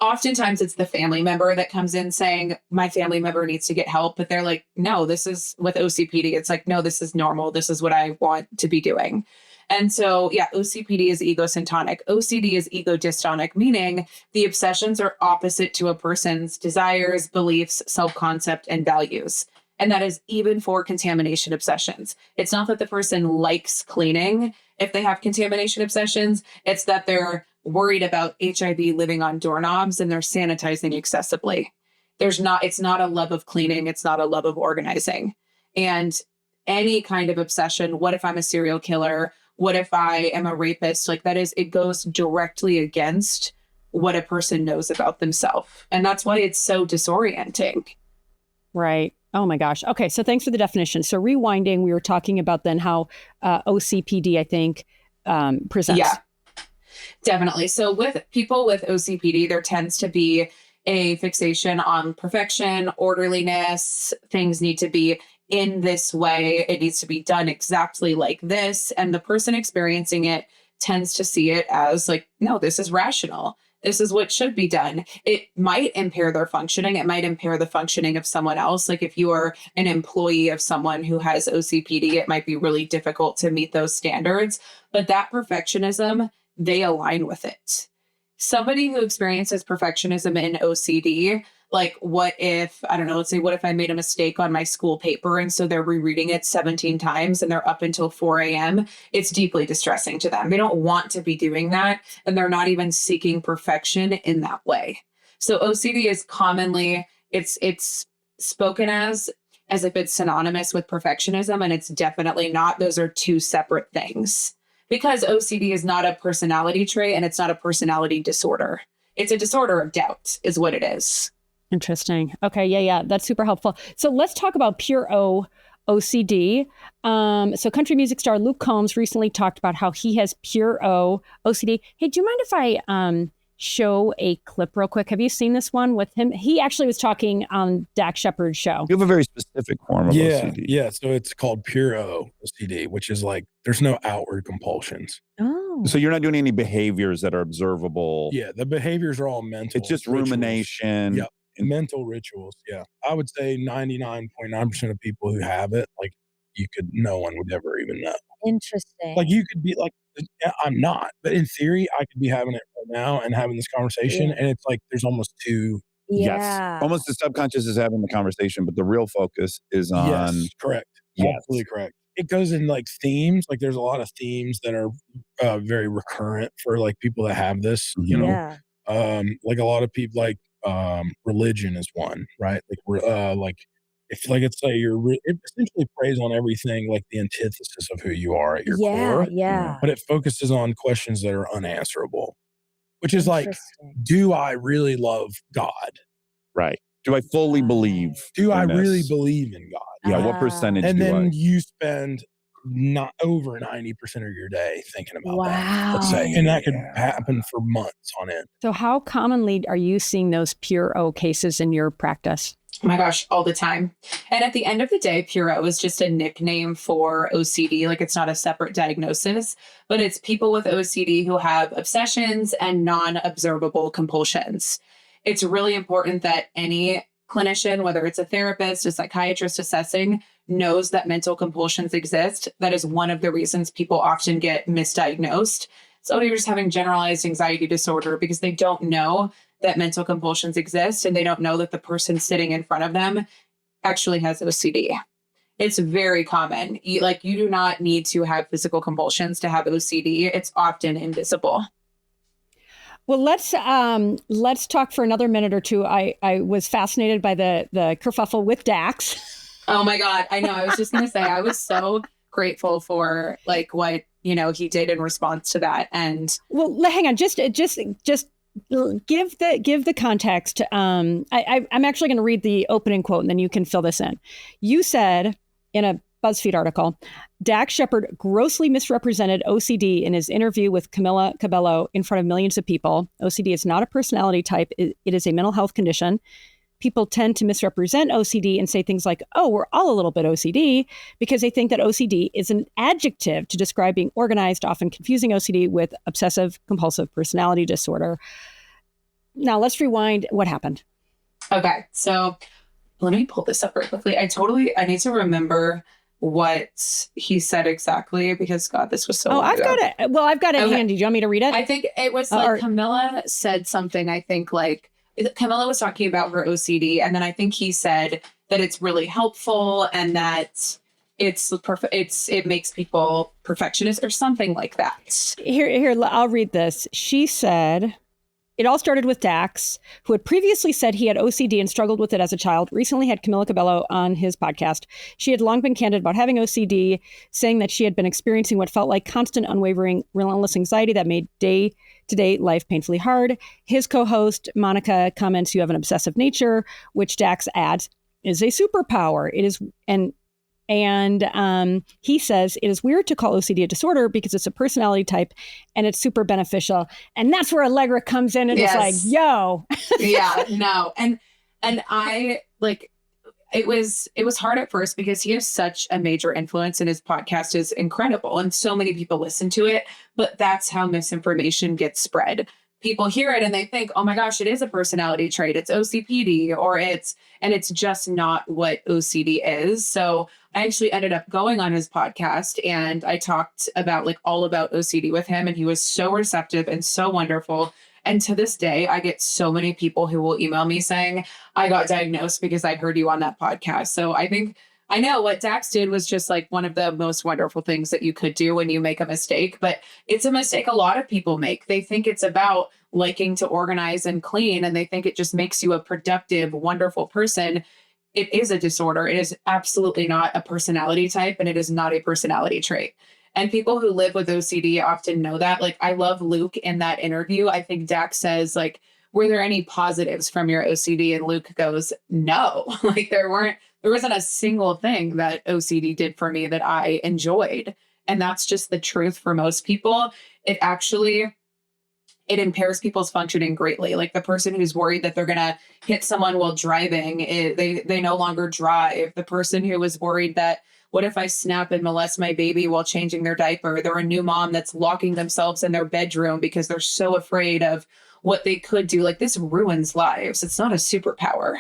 oftentimes it's the family member that comes in saying my family member needs to get help. But they're like, no, this is with OCPD. It's like, no, this is normal. This is what I want to be doing. And so, OCPD is egocentric. OCD is ego dystonic, meaning the obsessions are opposite to a person's desires, beliefs, self-concept, and values. And that is even for contamination obsessions. It's not that the person likes cleaning if they have contamination obsessions. It's that they're worried about HIV living on doorknobs and they're sanitizing excessively. It's not a love of cleaning. It's not a love of organizing. And any kind of obsession, what if I'm a serial killer? What if I am a rapist? Like it goes directly against what a person knows about themselves. And that's why it's so disorienting. Right. Oh my gosh. Okay. So thanks for the definition. So rewinding, we were talking about then how OCPD, I think, presents. Yeah, definitely. So with people with OCPD, there tends to be a fixation on perfection, orderliness. Things need to be in this way. It needs to be done exactly like this. And the person experiencing it tends to see it as like, no, this is rational. This is what should be done. It might impair their functioning. It might impair the functioning of someone else. Like if you are an employee of someone who has OCPD, it might be really difficult to meet those standards. But that perfectionism, they align with it. Somebody who experiences perfectionism in OCD, like what if, I don't know, let's say, what if I made a mistake on my school paper and so they're rereading it 17 times and they're up until 4 a.m. It's deeply distressing to them. They don't want to be doing that. And they're not even seeking perfection in that way. So OCD is commonly, it's spoken as if it's synonymous with perfectionism, and it's definitely not. Those are two separate things. Because OCD is not a personality trait and it's not a personality disorder. It's a disorder of doubt is what it is. Interesting. Okay. Yeah. That's super helpful. So let's talk about pure OCD. So country music star Luke Combs recently talked about how he has pure OCD. Hey, do you mind if I show a clip real quick? Have you seen this one with him? He actually was talking on Dax Shepard's show. You have a very specific form of OCD. Yeah. So it's called pure OCD, which is like there's no outward compulsions. Oh. So you're not doing any behaviors that are observable. Yeah. The behaviors are all mental. It's just rituals. rumination. Yep. Mental rituals. Yeah. I would say 99.9% of people who have it, like no one would ever even know. Interesting. Like you could be like, I'm not, but in theory, I could be having it right now and having this conversation. And it's like, there's almost two. Yeah. Yes. Almost the subconscious is having the conversation, but the real focus is on. Yes, correct. Yes. Absolutely correct. It goes in like themes. Like there's a lot of themes that are very recurrent for like people that have this, you know, like a lot of people like religion is one, right? Like if like it's like it essentially preys on everything, like the antithesis of who you are at your core. Yeah. But it focuses on questions that are unanswerable, which is like, do I really love God? Right. Do I fully believe? Do I really believe in God? Yeah. What percentage and do I? then you spend not over 90% of your day thinking about that, let's say. And that could happen for months on end. So how commonly are you seeing those pure O cases in your practice? Oh my gosh, all the time. And at the end of the day, pure O is just a nickname for OCD. Like it's not a separate diagnosis, but it's people with OCD who have obsessions and non-observable compulsions. It's really important that any clinician, whether it's a therapist, a psychiatrist assessing, knows that mental compulsions exist. That is one of the reasons people often get misdiagnosed. So you're just having generalized anxiety disorder because they don't know that mental compulsions exist and they don't know that the person sitting in front of them actually has OCD. It's very common. You do not need to have physical compulsions to have OCD. It's often invisible. Well, let's talk for another minute or two. I was fascinated by the kerfuffle with Dax. Oh my God. I know. I was just going to say, I was so grateful for like what, he did in response to that. And well, hang on, just give the context. I'm actually going to read the opening quote and then you can fill this in. You said in a BuzzFeed article, Dax Shepard grossly misrepresented OCD in his interview with Camila Cabello in front of millions of people. OCD is not a personality type. It is a mental health condition. People tend to misrepresent OCD and say things like, oh, we're all a little bit OCD, because they think that OCD is an adjective to describe being organized, often confusing OCD with obsessive compulsive personality disorder. Now let's rewind. What happened? Okay. So let me pull this up really quickly. I need to remember what he said exactly because God, this was so long I've ago. got it. Well, I've got it Okay. handy. Do you want me to read it? I think it was like Camilla said something, I think like Camilla was talking about her OCD. And then I think he said that it's really helpful and that it's perfect. It makes people perfectionists or something like that. Here, I'll read this. She said, it all started with Dax, who had previously said he had OCD and struggled with it as a child, recently had Camila Cabello on his podcast. She had long been candid about having OCD, saying that she had been experiencing what felt like constant, unwavering, relentless anxiety that made day-to-day life painfully hard. His co-host, Monica, comments, you have an obsessive nature, which Dax adds is a superpower. It is, and And he says it is weird to call OCD a disorder because it's a personality type and it's super beneficial. And that's where Alegra comes in and is like, yo. Yeah, no. And I like, it was hard at first because he has such a major influence and his podcast is incredible and so many people listen to it, but that's how misinformation gets spread. People hear it and they think, oh my gosh, it is a personality trait. It's OCPD and it's just not what OCD is. So I actually ended up going on his podcast and I talked about like all about OCD with him and he was so receptive and so wonderful. And to this day, I get so many people who will email me saying, I got diagnosed because I heard you on that podcast. So I know what Dax did was just like one of the most wonderful things that you could do when you make a mistake, but it's a mistake a lot of people make. They think it's about liking to organize and clean, and they think it just makes you a productive, wonderful person. It is a disorder. It is absolutely not a personality type, and it is not a personality trait. And people who live with OCD often know that. Like, I love Luke in that interview. I think Dax says, like, were there any positives from your OCD? And Luke goes, no, like there wasn't a single thing that OCD did for me that I enjoyed. And that's just the truth for most people. It impairs people's functioning greatly. Like the person who's worried that they're going to hit someone while driving, they no longer drive. The person who was worried that, what if I snap and molest my baby while changing their diaper? They're a new mom that's locking themselves in their bedroom because they're so afraid of what they could do. Like, this ruins lives. It's not a superpower.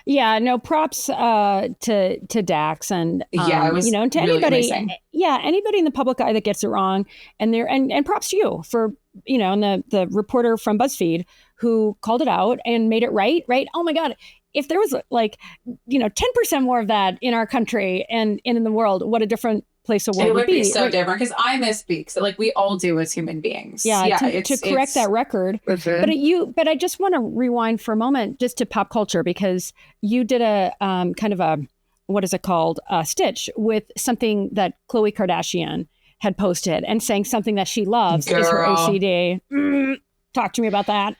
Yeah, no, props to Dax and it was to really anybody. amazing. Yeah, anybody in the public eye that gets it wrong, and props to you for and the reporter from BuzzFeed who called it out and made it right. Oh my God, if there was 10% more of that in our country and in the world, what a different place the world would be. So right? different, because I misspeak. So like we all do as human beings. To correct that record. Mm-hmm. But I just want to rewind for a moment just to pop culture, because you did a kind of a, what is it called? A stitch with something that Khloé Kardashian had posted and saying something that she loves is her OCD. Talk to me about that.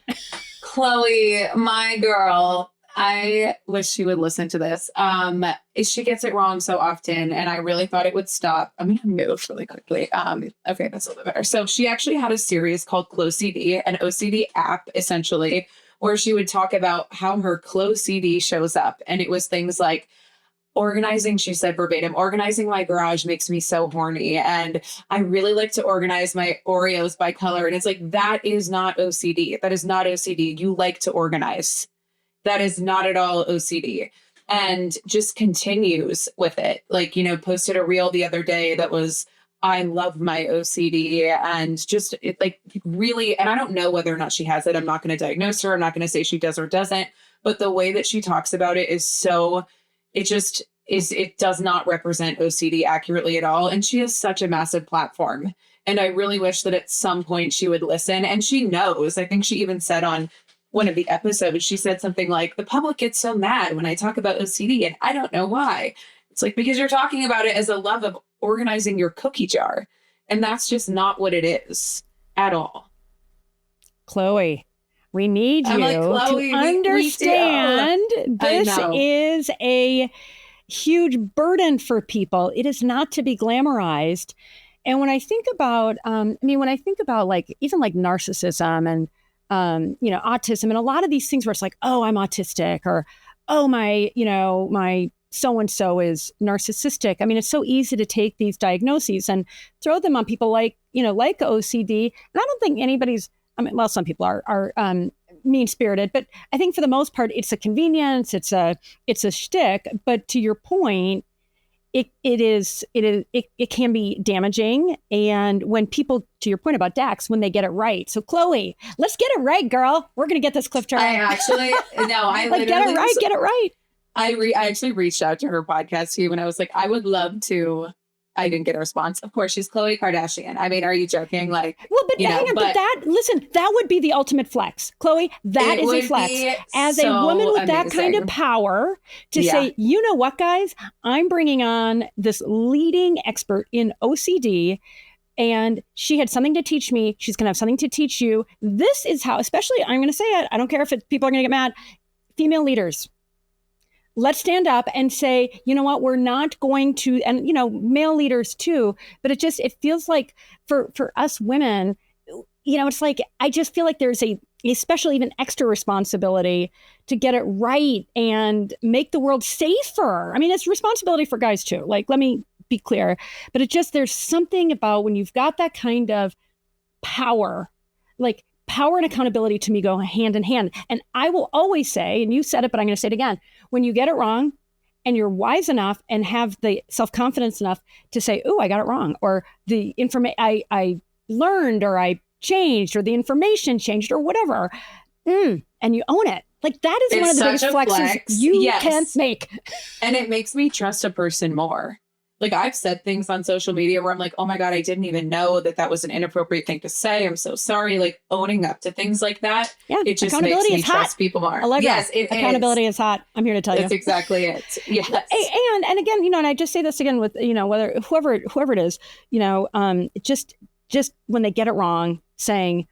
Khloé, my girl. I wish she would listen to this. She gets it wrong so often, and I really thought it would stop. I'm going to move really quickly. Okay, that's a little bit better. So she actually had a series called Khloé, an OCD app, essentially, where she would talk about how her Khloé shows up. And it was things like organizing, she said verbatim, organizing my garage makes me so horny. And I really like to organize my Oreos by color. And it's like, that is not OCD. That is not OCD. You like to organize. That is not at all OCD. And just continues with it. Like, posted a reel the other day that was, I love my OCD, and just really, and I don't know whether or not she has it. I'm not going to diagnose her. I'm not going to say she does or doesn't, but the way that she talks about it is so, it does not represent OCD accurately at all. And she has such a massive platform. And I really wish that at some point she would listen, and she knows. I think she even said on one of the episodes, she said something like, the public gets so mad when I talk about OCD and I don't know why. It's like, because you're talking about it as a love of organizing your cookie jar. And that's just not what it is at all. Khloé, we need you to understand this is a huge burden for people. It is not to be glamorized. And when I think about, like, even like narcissism and autism and a lot of these things where it's like, oh, I'm autistic, or, oh, my so-and-so is narcissistic. I mean, it's so easy to take these diagnoses and throw them on people like OCD. And I don't think anybody's, some people are mean-spirited, but I think for the most part, it's a convenience. It's a shtick. But to your point, it can be damaging. And when people, to your point about Dax, when they get it right. So Khloé, let's get it right, girl. We're going to get this cliff turn. I get it right. I actually reached out to her podcast team and I was like, I would love to. I didn't get a response. Of course, she's Khloé Kardashian. I mean, are you joking? Like, well, but hang on, but that would be the ultimate flex. Khloé, that is a flex. As a woman with that kind of power to say, you know what, guys, I'm bringing on this leading expert in OCD, and she had something to teach me. She's going to have something to teach you. This is how, especially, I'm going to say it, I don't care if people are going to get mad, female leaders. let's stand up and say, you know what, we're not going to, and, you know, male leaders too, but it feels like for us women, you know, it's like, I just feel like there's a special, even extra responsibility to get it right and make the world safer. I mean, it's responsibility for guys too. Like, let me be clear, but there's something about when you've got that kind of power, like power and accountability to me go hand in hand. And I will always say, and you said it, but I'm going to say it again, when you get it wrong and you're wise enough and have the self-confidence enough to say, oh, I got it wrong, or the information I learned, or I changed, or the information changed, or whatever, and you own it. Like, that is one of the biggest flexes you can make. And it makes me trust a person more. Like, I've said things on social media where I'm like, oh my God, I didn't even know that was an inappropriate thing to say. I'm so sorry. Like, owning up to things like that. Yeah. It just makes me trust people more. Allegra, yes, accountability is hot. I'm here to tell you. That's exactly it. Yes. And again, you know, and I just say this again with, you know, whoever it is, you know, just when they get it wrong, saying,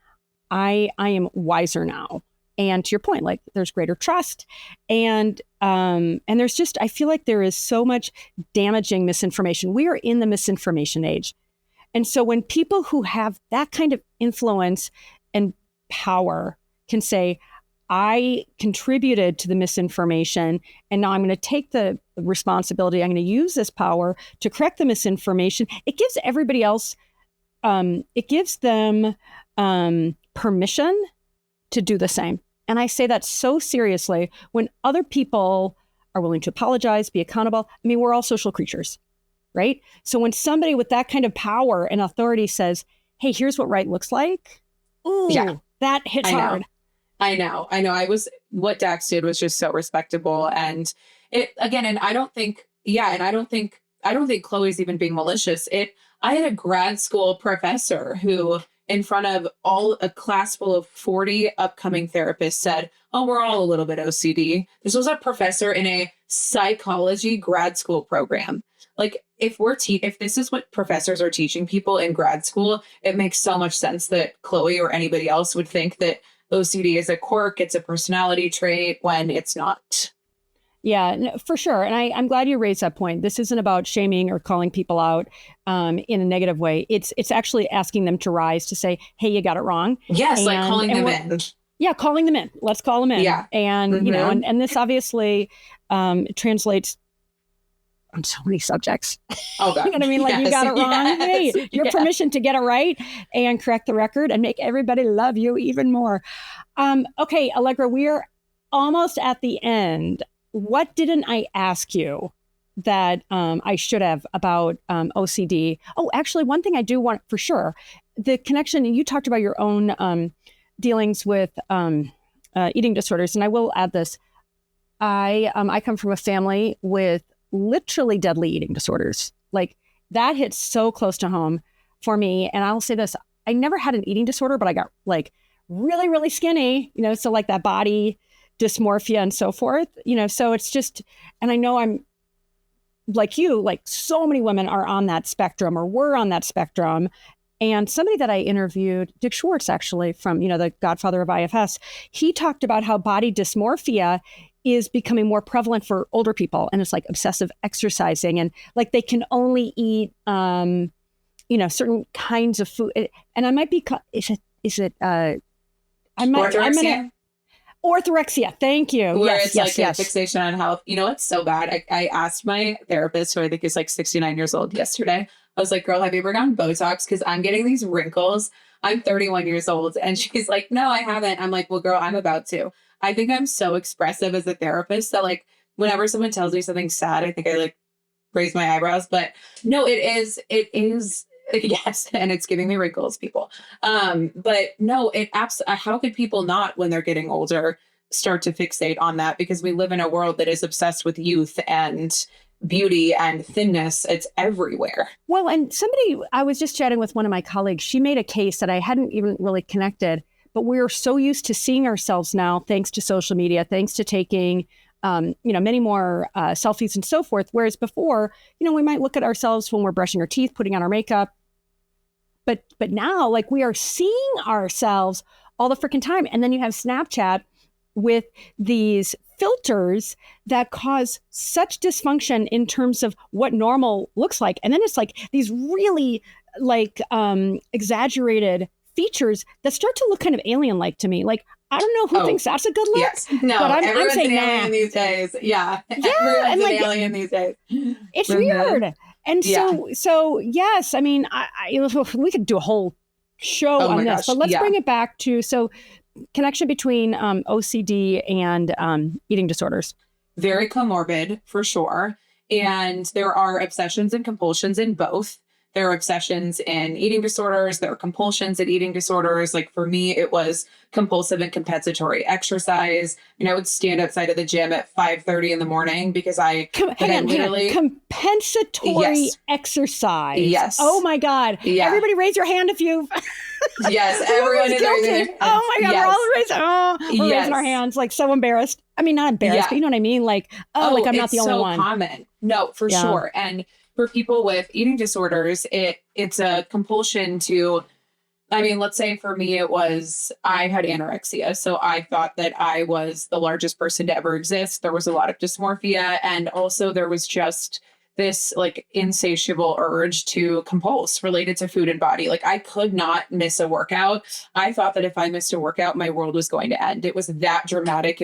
I am wiser now. And to your point, like, there's greater trust, and there's just, I feel like there is so much damaging misinformation. We are in the misinformation age. And so when people who have that kind of influence and power can say, I contributed to the misinformation, and now I'm going to take the responsibility, I'm going to use this power to correct the misinformation, it gives everybody else, it gives them permission to do the same. And I say that so seriously. When other people are willing to apologize, be accountable, I mean, we're all social creatures, right? So when somebody with that kind of power and authority says, hey, here's what right looks like, ooh, that hits hard. I know. What Dax did was just so respectable. And I don't think Khloé's even being malicious. I had a grad school professor who, in front of a class full of 40 upcoming therapists, said, oh, we're all a little bit OCD. This was a professor in a psychology grad school program. Like, if this is what professors are teaching people in grad school, it makes so much sense that Khloé or anybody else would think that OCD is a quirk, it's a personality trait, when it's not. Yeah, no, for sure. And I'm glad you raised that point. This isn't about shaming or calling people out in a negative way. It's actually asking them to rise, to say, hey, you got it wrong. Yes, like calling them in. Yeah, calling them in. Let's call them in. Yeah. And, you know, and this obviously translates on so many subjects. Oh, God. You know what I mean? Like, you got it wrong. Hey, your permission to get it right and correct the record and make everybody love you even more. Okay, Alegra, we are almost at the end. What didn't I ask you that I should have about OCD? Oh, actually, one thing I do want for sure, the connection, you talked about your own dealings with eating disorders. And I will add this. I come from a family with literally deadly eating disorders. Like, that hits so close to home for me. And I'll say this, I never had an eating disorder, but I got like really, really skinny, you know, so like that body dysmorphia and so forth, you know, so it's just, and I know I'm like you, like so many women are on that spectrum or were on that spectrum. And somebody that I interviewed, Dick Schwartz, actually, from, you know, the godfather of IFS, he talked about how body dysmorphia is becoming more prevalent for older people. And it's like obsessive exercising, and like they can only eat, you know, certain kinds of food. And I might be, orthorexia. Thank you. Where it's like a fixation on health. You know, it's so bad. I asked my therapist, who I think is like 69 years old, yesterday. I was like, girl, have you ever gotten Botox? Because I'm getting these wrinkles. I'm 31 years old. And she's like, no, I haven't. I'm like, well, girl, I'm about to. I think I'm so expressive as a therapist that, like, whenever someone tells me something sad, I think I like raise my eyebrows. But no, it is. Yes, and it's giving me wrinkles, people. But no, how could people not, when they're getting older, start to fixate on that? Because we live in a world that is obsessed with youth and beauty and thinness. It's everywhere. Well, and I was just chatting with one of my colleagues. She made a case that I hadn't even really connected, but we're so used to seeing ourselves now, thanks to social media, thanks to taking many more selfies and so forth. Whereas before, you know, we might look at ourselves when we're brushing our teeth, putting on our makeup. But now, like, we are seeing ourselves all the freaking time. And then you have Snapchat, with these filters that cause such dysfunction in terms of what normal looks like. And then it's like these really like exaggerated features that start to look kind of alien-like to me. Like, I don't know who thinks that's a good look. Yes. No, but I'm saying an alien these days. Yeah. Yeah, Everyone's and an like, alien these days. It's weird. And so yes, I mean, we could do a whole show on this, but let's bring it back to, connection between OCD and eating disorders. Very comorbid for sure. And there are obsessions and compulsions in both. There are obsessions in eating disorders. There are compulsions in eating disorders. Like for me, it was compulsive and compensatory exercise. I would stand outside of the gym at 5:30 in the morning because compensatory exercise. Yes. Oh my God. Yeah. Everybody raise your hand if you. Yes. Everyone is raising. Oh my God. Yes. We're all raising our hands. Like so embarrassed. I mean, not embarrassed, but you know what I mean? Like, like I'm not the only one. It's so common. No, for sure. And for people with eating disorders, it's a compulsion to, let's say for me, I had anorexia. So I thought that I was the largest person to ever exist. There was a lot of dysmorphia. And also there was just this like insatiable urge to compulse related to food and body. Like I could not miss a workout. I thought that if I missed a workout, my world was going to end. It was that dramatic.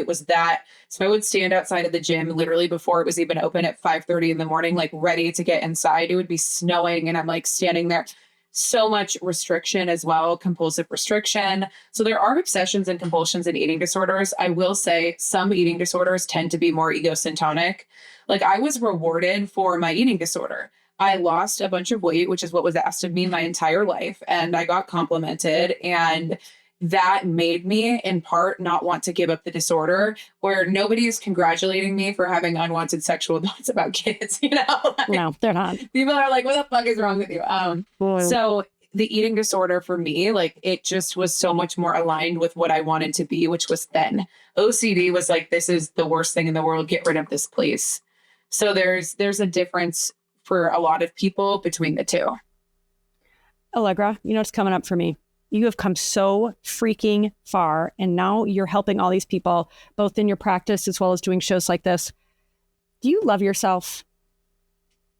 So I would stand outside of the gym literally before it was even open at 5:30 in the morning, like ready to get inside. It would be snowing and I'm like standing there. So much restriction as well, compulsive restriction. So there are obsessions and compulsions in eating disorders. I will say some eating disorders tend to be more egocentric. Like I was rewarded for my eating disorder. I lost a bunch of weight, which is what was asked of me my entire life. And I got complimented. And that made me in part not want to give up the disorder, where nobody is congratulating me for having unwanted sexual thoughts about kids, Like, no, they're not. People are like, what the fuck is wrong with you? So the eating disorder for me, like it just was so much more aligned with what I wanted to be, which was thin. OCD was like, this is the worst thing in the world. Get rid of this, please. So there's a difference for a lot of people between the two. Alegra, it's coming up for me. You have come so freaking far, and now you're helping all these people, both in your practice as well as doing shows like this. Do you love yourself?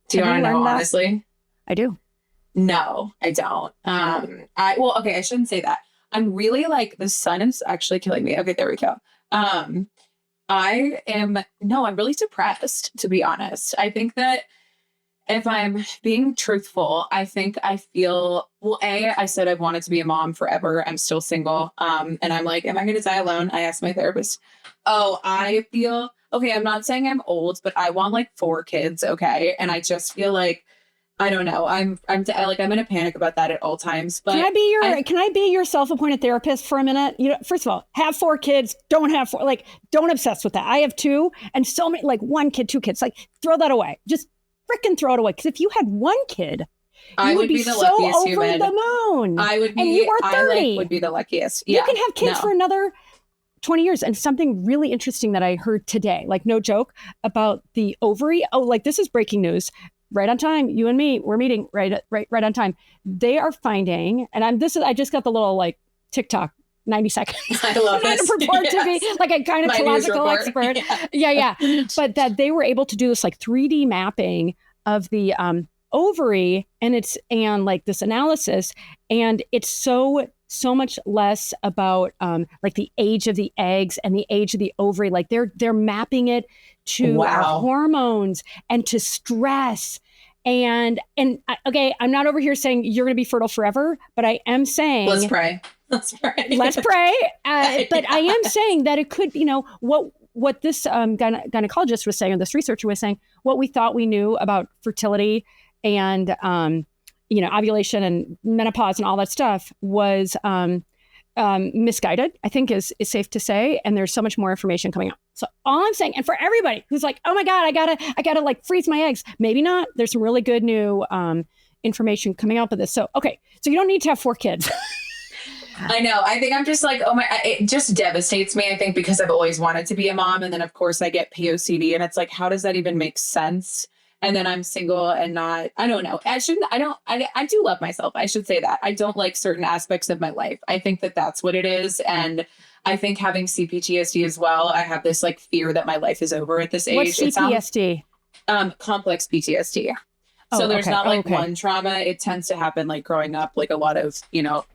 Do you want to know, honestly? I do. No, I don't. I shouldn't say that. I'm really like, the sun is actually killing me. Okay, there we go. I'm really depressed, to be honest. I think that if I'm being truthful, I think I feel, I said I've wanted to be a mom forever. I'm still single. And I'm like, am I going to die alone? I asked my therapist. I feel, I'm not saying I'm old, but I want like 4 kids. Okay. And I just feel like, I don't know. I'm in a panic about that at all times. But can I be your self-appointed therapist for a minute? First of all, have 4 kids. Don't have 4. Like, don't obsess with that. I have 2, and so many, like 1 kid, 2 kids. Like, throw that away. Just freaking throw it away. Because if you had 1 kid, you would be the so over human. The moon. I would be. And you are 30. Would be the luckiest. Yeah. You can have kids for another 20 years. And something really interesting that I heard today, like no joke, about the ovary. This is breaking news. Right on time. You and me, we're meeting right on time. They are finding, and I just got the little like TikTok 90 seconds. I love it. Purport to be like a gynecological expert. Yeah. But that they were able to do this like 3D mapping of the ovary, and like this analysis, and it's so much less about like the age of the eggs and the age of the ovary. Like they're mapping it to our hormones and to stress. And I'm not over here saying you're going to be fertile forever, but I am saying let's pray. But I am saying that it could, what this gynecologist was saying, or this researcher was saying, what we thought we knew about fertility and ovulation and menopause and all that stuff was misguided, I think is safe to say. And there's so much more information coming out. So all I'm saying, and for everybody who's like, oh my God, I gotta like freeze my eggs. Maybe not. There's some really good new information coming out of this. So, okay. So you don't need to have 4 kids. I know. I think I'm just like, it just devastates me, I think, because I've always wanted to be a mom. And then of course I get POCD, and it's like, how does that even make sense? And then I'm single and not, I don't know. I do love myself. I should say that. I don't like certain aspects of my life. I think that that's what it is. And I think having CPTSD as well, I have this like fear that my life is over at this age. What's CPTSD? Complex PTSD. Oh, So there's okay. not like Okay. one trauma. It tends to happen like growing up, like a lot of,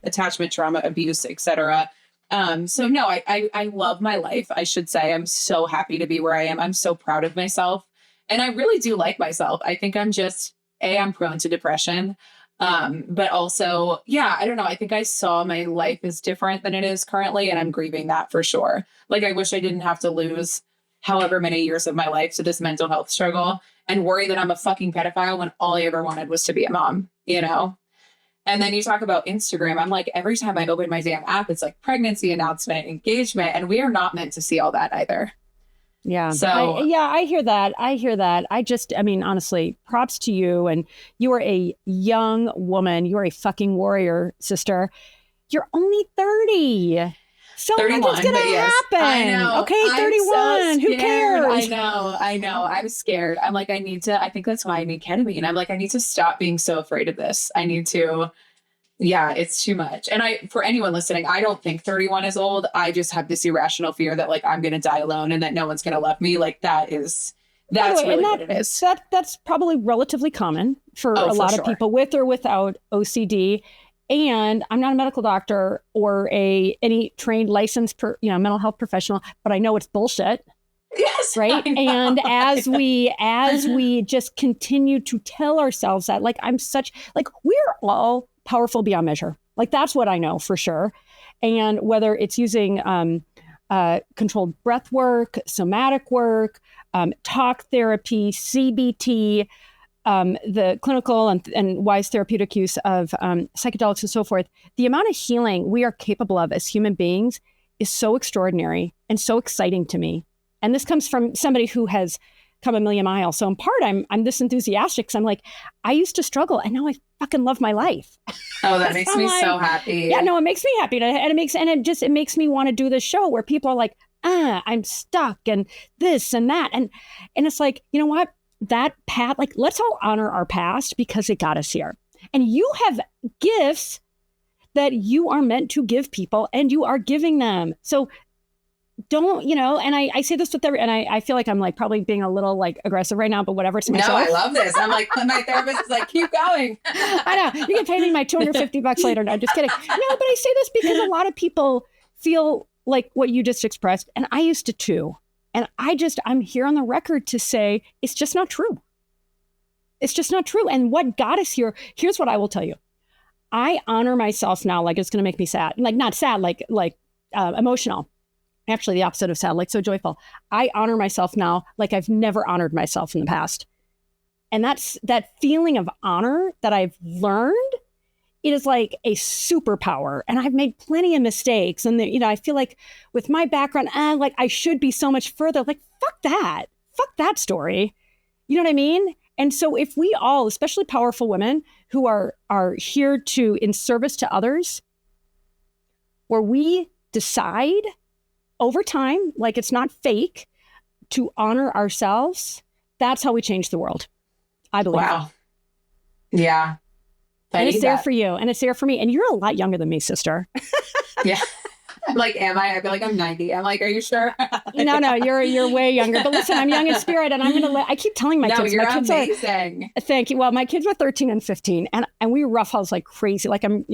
attachment trauma, abuse, etc. So no, I love my life. I should say I'm so happy to be where I am. I'm so proud of myself. And I really do like myself. I think I'm just, I'm prone to depression. But also, I don't know. I think I saw my life as different than it is currently. And I'm grieving that for sure. Like, I wish I didn't have to lose however many years of my life to this mental health struggle and worry that I'm a fucking pedophile when all I ever wanted was to be a mom, And then you talk about Instagram. I'm like, every time I open my damn app, it's like pregnancy announcement, engagement, and we are not meant to see all that either. Yeah. So I hear that. I mean, honestly, props to you. And you are a young woman. You are a fucking warrior, sister. You're only 30. So what's going to happen? I know. Okay, 31. Who cares? I know. I'm scared. I'm like, I think that's why I need ketamine. I'm like, I need to stop being so afraid of this. I need to, it's too much. And for anyone listening, I don't think 31 is old. I just have this irrational fear that like, I'm going to die alone and that no one's going to love me. Like that's really what it is. That's probably relatively common for a lot of people with or without OCD. And I'm not a medical doctor or any trained licensed mental health professional, but I know it's bullshit. Yes. Right. And as we just continue to tell ourselves that, like, we're all powerful beyond measure. Like, that's what I know for sure. And whether it's using controlled breath work, somatic work, talk therapy, CBT, the clinical and wise therapeutic use of psychedelics and so forth, the amount of healing we are capable of as human beings is so extraordinary and so exciting to me. And this comes from somebody who has come a million miles. So in part, I'm this enthusiastic because I'm like, I used to struggle and now I fucking love my life. Oh, that makes me so happy. Yeah, no, it makes me happy. And it makes me want to do this show where people are like, I'm stuck and this and that. And it's like, you know what? That path, like, let's all honor our past because it got us here. And you have gifts that you are meant to give people and you are giving them. So don't, and I say this with and I feel like I'm like probably being a little like aggressive right now, but whatever, it's myself. No, I love this. I'm like, my therapist is like, keep going. I know. You can pay me my $250 later. No, just kidding. No, but I say this because a lot of people feel like what you just expressed. And I used to too. And I'm here on the record to say it's just not true. It's just not true. And what got us here, here's what I will tell you. I honor myself now, like it's going to make me sad. Like not sad, like emotional. Actually, the opposite of sad, like so joyful. I honor myself now like I've never honored myself in the past. And that's that feeling of honor that I've learned. It is like a superpower. And I've made plenty of mistakes. And, I feel like with my background, like I should be so much further. Like, fuck that story. You know what I mean? And so if we all, especially powerful women who are here in service to others, where we decide over time, like it's not fake, to honor ourselves, that's how we change the world. I believe. Wow. Yeah. And it's there for you. And it's there for me. And you're a lot younger than me, sister. Yeah. I'm like, am I? I feel like I'm 90. I'm like, are you sure? No, you're way younger. But listen, I'm young in spirit, and I'm gonna I keep telling my kids. You're my kids amazing. Thank you. Well, my kids were 13 and 15, and we roughhouse like crazy. Like I'm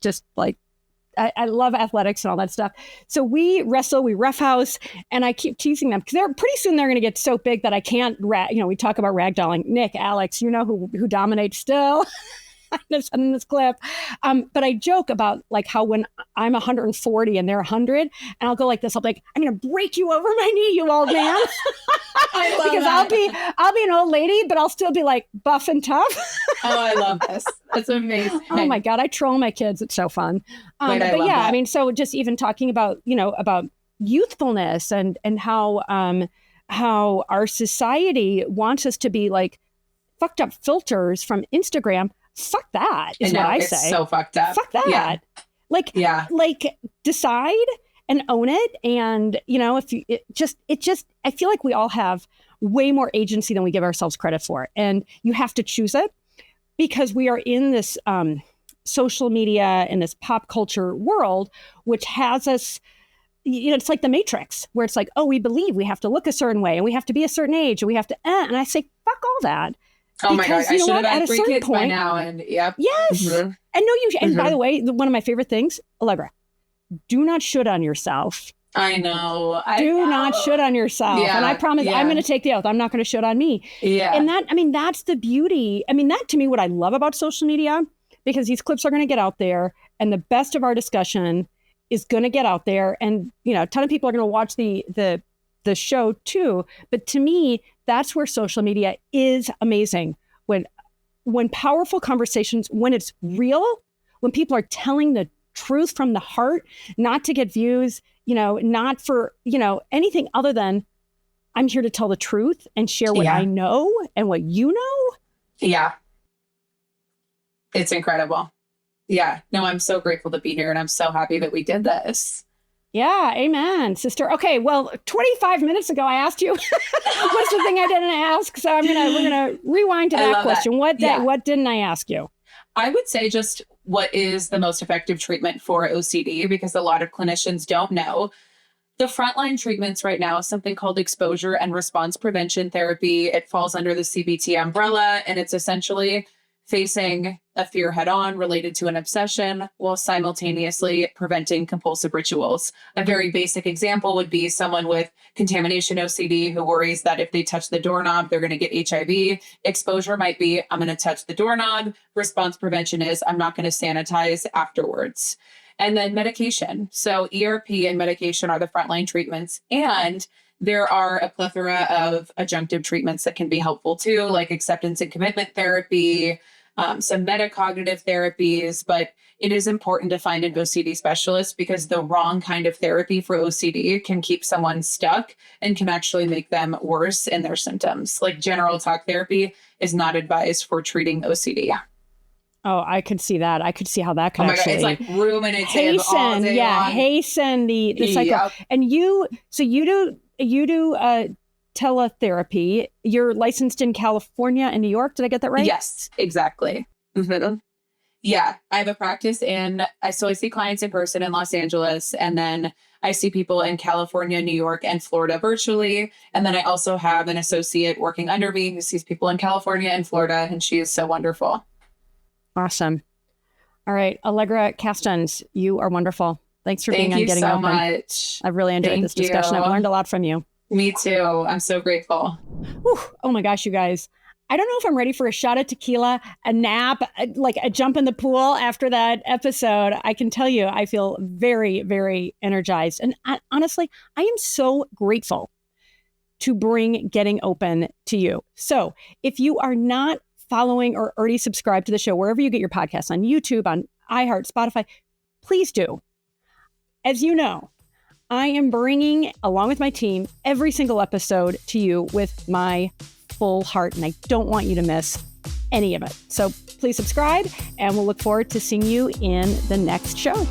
just like I love athletics and all that stuff. So we wrestle, we roughhouse, and I keep teasing them because pretty soon they're going to get so big that I can't. We talk about ragdolling. Nick, Alex, who dominates still. in this clip. But I joke about like how when I'm 140 and they're 100, and I'll go like this, I'll be like, I'm going to break you over my knee, you old man. I love because that. I'll be an old lady, but I'll still be like buff and tough. Oh, I love this. That's amazing. Oh my God. I troll my kids. It's so fun. Wait, but yeah, that. I mean, so just even talking about, about youthfulness and how our society wants us to be like fucked up filters from Instagram. Fuck that is what I say. It's so fucked up. Fuck that. Yeah. Like decide and own it. And, if you, I feel like we all have way more agency than we give ourselves credit for. And you have to choose it because we are in this social media and this pop culture world, which has us it's like the Matrix, where it's like, oh, we believe we have to look a certain way and we have to be a certain age and we have to, and I say, fuck all that. Oh my God, I should have had 3 kids by now. And Yes. Mm-hmm. And no, and by the way, one of my favorite things, Alegra, do not should on yourself. I know. Do not should on yourself. Yeah, and I promise I'm going to take the oath. I'm not going to should on me. Yeah. And that's the beauty. I mean, that to me, what I love about social media, because these clips are going to get out there and the best of our discussion is going to get out there. And, a ton of people are going to watch the show too. But to me, that's where social media is amazing. When powerful conversations, when it's real, when people are telling the truth from the heart, not to get views, not for, anything other than I'm here to tell the truth and share what I know and what you know. Yeah. It's incredible. Yeah. No, I'm so grateful to be here and I'm so happy that we did this. Yeah. Amen, sister. Okay. Well, 25 minutes ago, I asked you, what's the thing I didn't ask? So we're going to rewind to that question. That. What didn't I ask you? I would say just what is the most effective treatment for OCD, because a lot of clinicians don't know. The frontline treatments right now is something called exposure and response prevention therapy. It falls under the CBT umbrella, and it's essentially facing a fear head on related to an obsession while simultaneously preventing compulsive rituals. A very basic example would be someone with contamination OCD who worries that if they touch the doorknob, they're going to get HIV. Exposure might be, I'm going to touch the doorknob. Response prevention is, I'm not going to sanitize afterwards. And then medication. So ERP and medication are the frontline treatments. And there are a plethora of adjunctive treatments that can be helpful too, like acceptance and commitment therapy, some metacognitive therapies, but it is important to find an OCD specialist because the wrong kind of therapy for OCD can keep someone stuck and can actually make them worse in their symptoms. Like general talk therapy is not advised for treating OCD. Oh, I could see that. I could see how that could actually it's like ruminative all day long. Hasten the cycle. Yep. And you do teletherapy. You're licensed in California and New York. Did I get that right? Yes, exactly. Mm-hmm. Yeah, I have a practice I see clients in person in Los Angeles, and then I see people in California, New York, and Florida virtually. And then I also have an associate working under me who sees people in California and Florida, and she is so wonderful. Awesome. All right, Alegra Kastens, you are wonderful. Thanks for being on Getting Open. Thank you so much. I've really enjoyed this discussion. I've learned a lot from you. Me too. I'm so grateful. Whew. Oh my gosh, you guys. I don't know if I'm ready for a shot of tequila, a nap, like a jump in the pool after that episode. I can tell you, I feel very, very energized. And honestly, I am so grateful to bring Getting Open to you. So if you are not following or already subscribed to the show, wherever you get your podcasts, on YouTube, on iHeart, Spotify, please do. As you know, I am bringing, along with my team, every single episode to you with my full heart, and I don't want you to miss any of it. So please subscribe, and we'll look forward to seeing you in the next show.